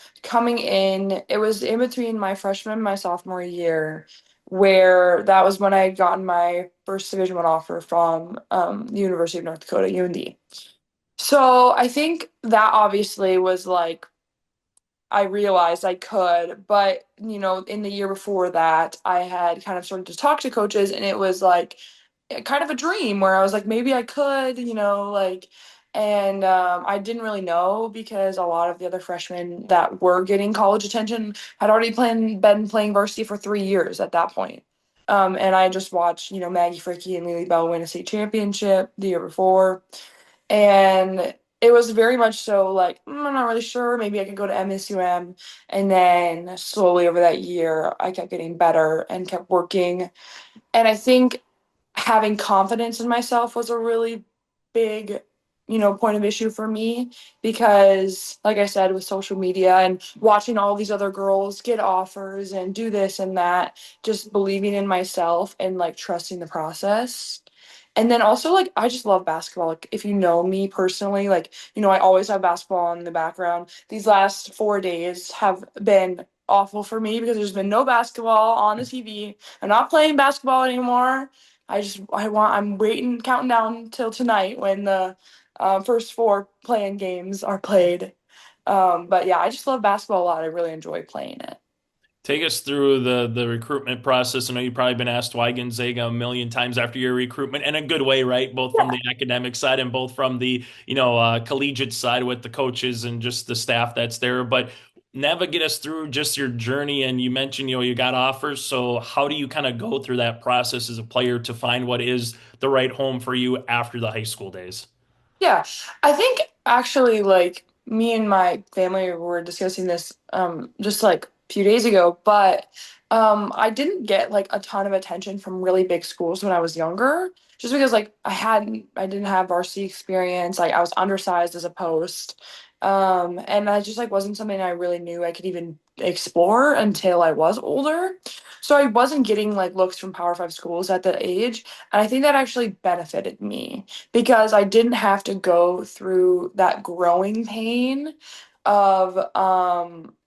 in, it was in between my freshman and my sophomore year, where that was when I had gotten my first Division I offer from the University of North Dakota, UND. So I think that obviously was like I realized I could, but in the year before that, I had kind of started to talk to coaches, and it was like kind of a dream where I was like, maybe I could, and I didn't really know because a lot of the other freshmen that were getting college attention had already been playing varsity for 3 years at that point. And I just watched, Maggie Fricky and Lily Bell win a state championship the year before. And it was very much so like, I'm not really sure. Maybe I could go to MSUM. And then slowly over that year, I kept getting better and kept working. And I think having confidence in myself was a really big, point of issue for me because, like I said, with social media and watching all these other girls get offers and do this and that, just believing in myself and like trusting the process. And then also, like, I just love basketball. Like, if you know me personally, like, I always have basketball in the background. These last 4 days have been awful for me because there's been no basketball on the TV. I'm not playing basketball anymore. I'm waiting, counting down till tonight when the first 4 playing games are played. But yeah, I just love basketball a lot. I really enjoy playing it.
Take us through the recruitment process. I know you've probably been asked why Gonzaga a million times after your recruitment, in a good way, right? Both from the academic side and both from the collegiate side with the coaches and just the staff that's there. But navigate us through just your journey. And you mentioned you got offers. So how do you kind of go through that process as a player to find what is the right home for you after the high school days?
Yeah, I think actually, like, me and my family were discussing this just like a few days ago, but I didn't get like a ton of attention from really big schools when I was younger, just because like I didn't have varsity experience, like I was undersized as a post. And I just like wasn't something I really knew I could even explore until I was older. So I wasn't getting like looks from Power 5 schools at that age, and I think that actually benefited me because I didn't have to go through that growing pain of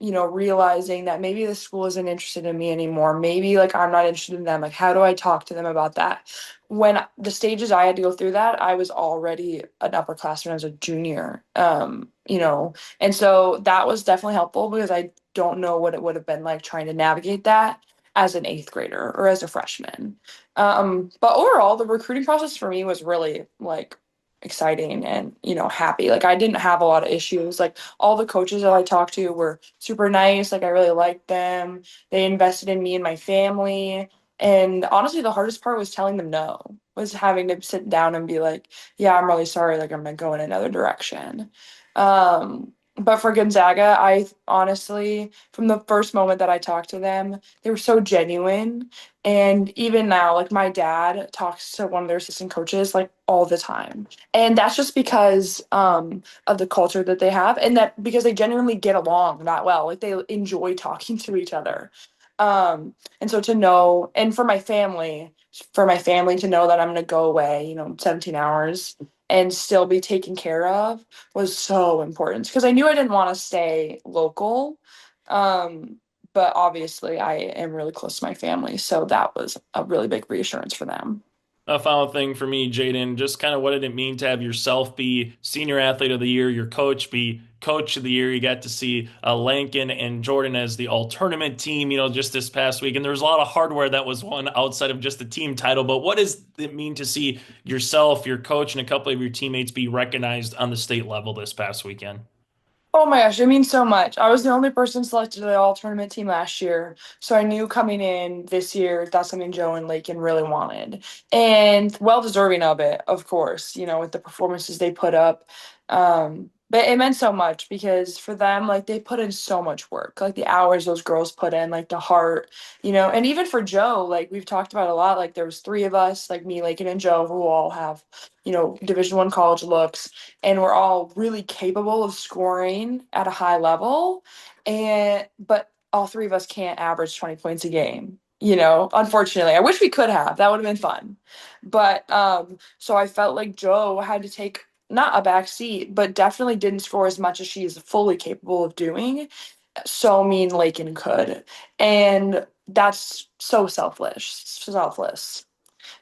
realizing that maybe the school isn't interested in me anymore. Maybe like I'm not interested in them. Like, how do I talk to them about that? When the stages I had to go through that, I was already an upperclassman as a junior. And so that was definitely helpful because I don't know what it would have been like trying to navigate that as an 8th grader or as a freshman. But overall, the recruiting process for me was really like exciting and, happy. Like, I didn't have a lot of issues. Like, all the coaches that I talked to were super nice. Like, I really liked them. They invested in me and my family. And honestly, the hardest part was telling them no, was having to sit down and be like, yeah, I'm really sorry. Like, I'm going to go in another direction. But for Gonzaga, I honestly, from the first moment that I talked to them, they were so genuine. And even now, like, my dad talks to one of their assistant coaches like all the time. And that's just because of the culture that they have, and that because they genuinely get along that well. Like, they enjoy talking to each other. And so to know, and for my family to know that I'm going to go away, 17 hours and still be taken care of was so important because I knew I didn't want to stay local. But obviously I am really close to my family. So that was a really big reassurance for them.
A final thing for me, Jaiden, just kind of what did it mean to have yourself be senior athlete of the year, your coach be coach of the year? You got to see Lankin and Jordan as the all tournament team, just this past week. And there was a lot of hardware that was won outside of just the team title. But what does it mean to see yourself, your coach, and a couple of your teammates be recognized on the state level this past weekend?
Oh my gosh, it means so much. I was the only person selected to the all-tournament team last year, so I knew coming in this year that's something Joe and Lakin really wanted. And well-deserving of it, of course, with the performances they put up. But it meant so much because for them, like, they put in so much work, like the hours those girls put in, like the heart, and even for Joe, like we've talked about a lot, like there was 3 of us, like me, Lakin, and Joe, who all have, Division I college looks, and we're all really capable of scoring at a high level. But all 3 of us can't average 20 points a game. Unfortunately, I wish we could have. That would have been fun. But so I felt like Joe had to take not a back seat, but definitely didn't score as much as she is fully capable of doing. So me and Lakin could. And that's so selfless.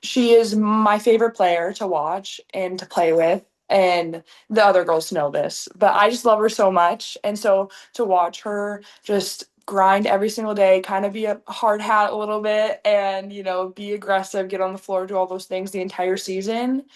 She is my favorite player to watch and to play with. And the other girls know this, but I just love her so much. And so to watch her just grind every single day, kind of be a hard hat a little bit and, be aggressive, get on the floor, do all those things the entire season.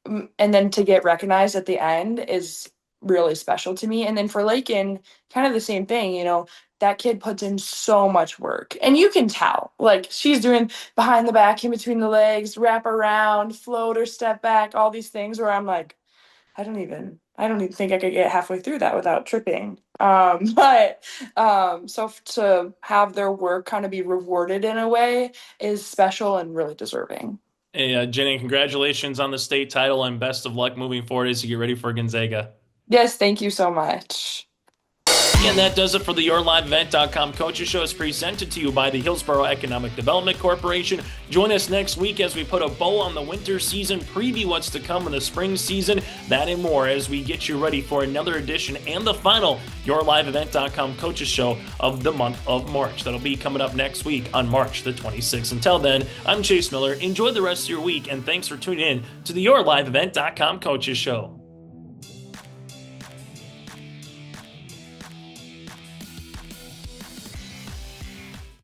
And then to get recognized at the end is really special to me. And then for Lakin, kind of the same thing, that kid puts in so much work. And you can tell, like, she's doing behind the back, in between the legs, wrap around, float or step back, all these things where I'm like, I don't even think I could get halfway through that without tripping. So to have their work kind of be rewarded in a way is special and really deserving.
Hey, Jenny, congratulations on the state title and best of luck moving forward as you get ready for Gonzaga.
Yes, thank you so much.
And that does it for the YourLiveEvent.com Coaches Show. Is presented to you by the Hillsborough Economic Development Corporation. Join us next week as we put a bow on the winter season, preview what's to come in the spring season, that and more as we get you ready for another edition and the final YourLiveEvent.com Coaches Show of the month of March. That'll be coming up next week on March the 26th. Until then, I'm Chase Miller. Enjoy the rest of your week, and thanks for tuning in to the YourLiveEvent.com Coaches Show.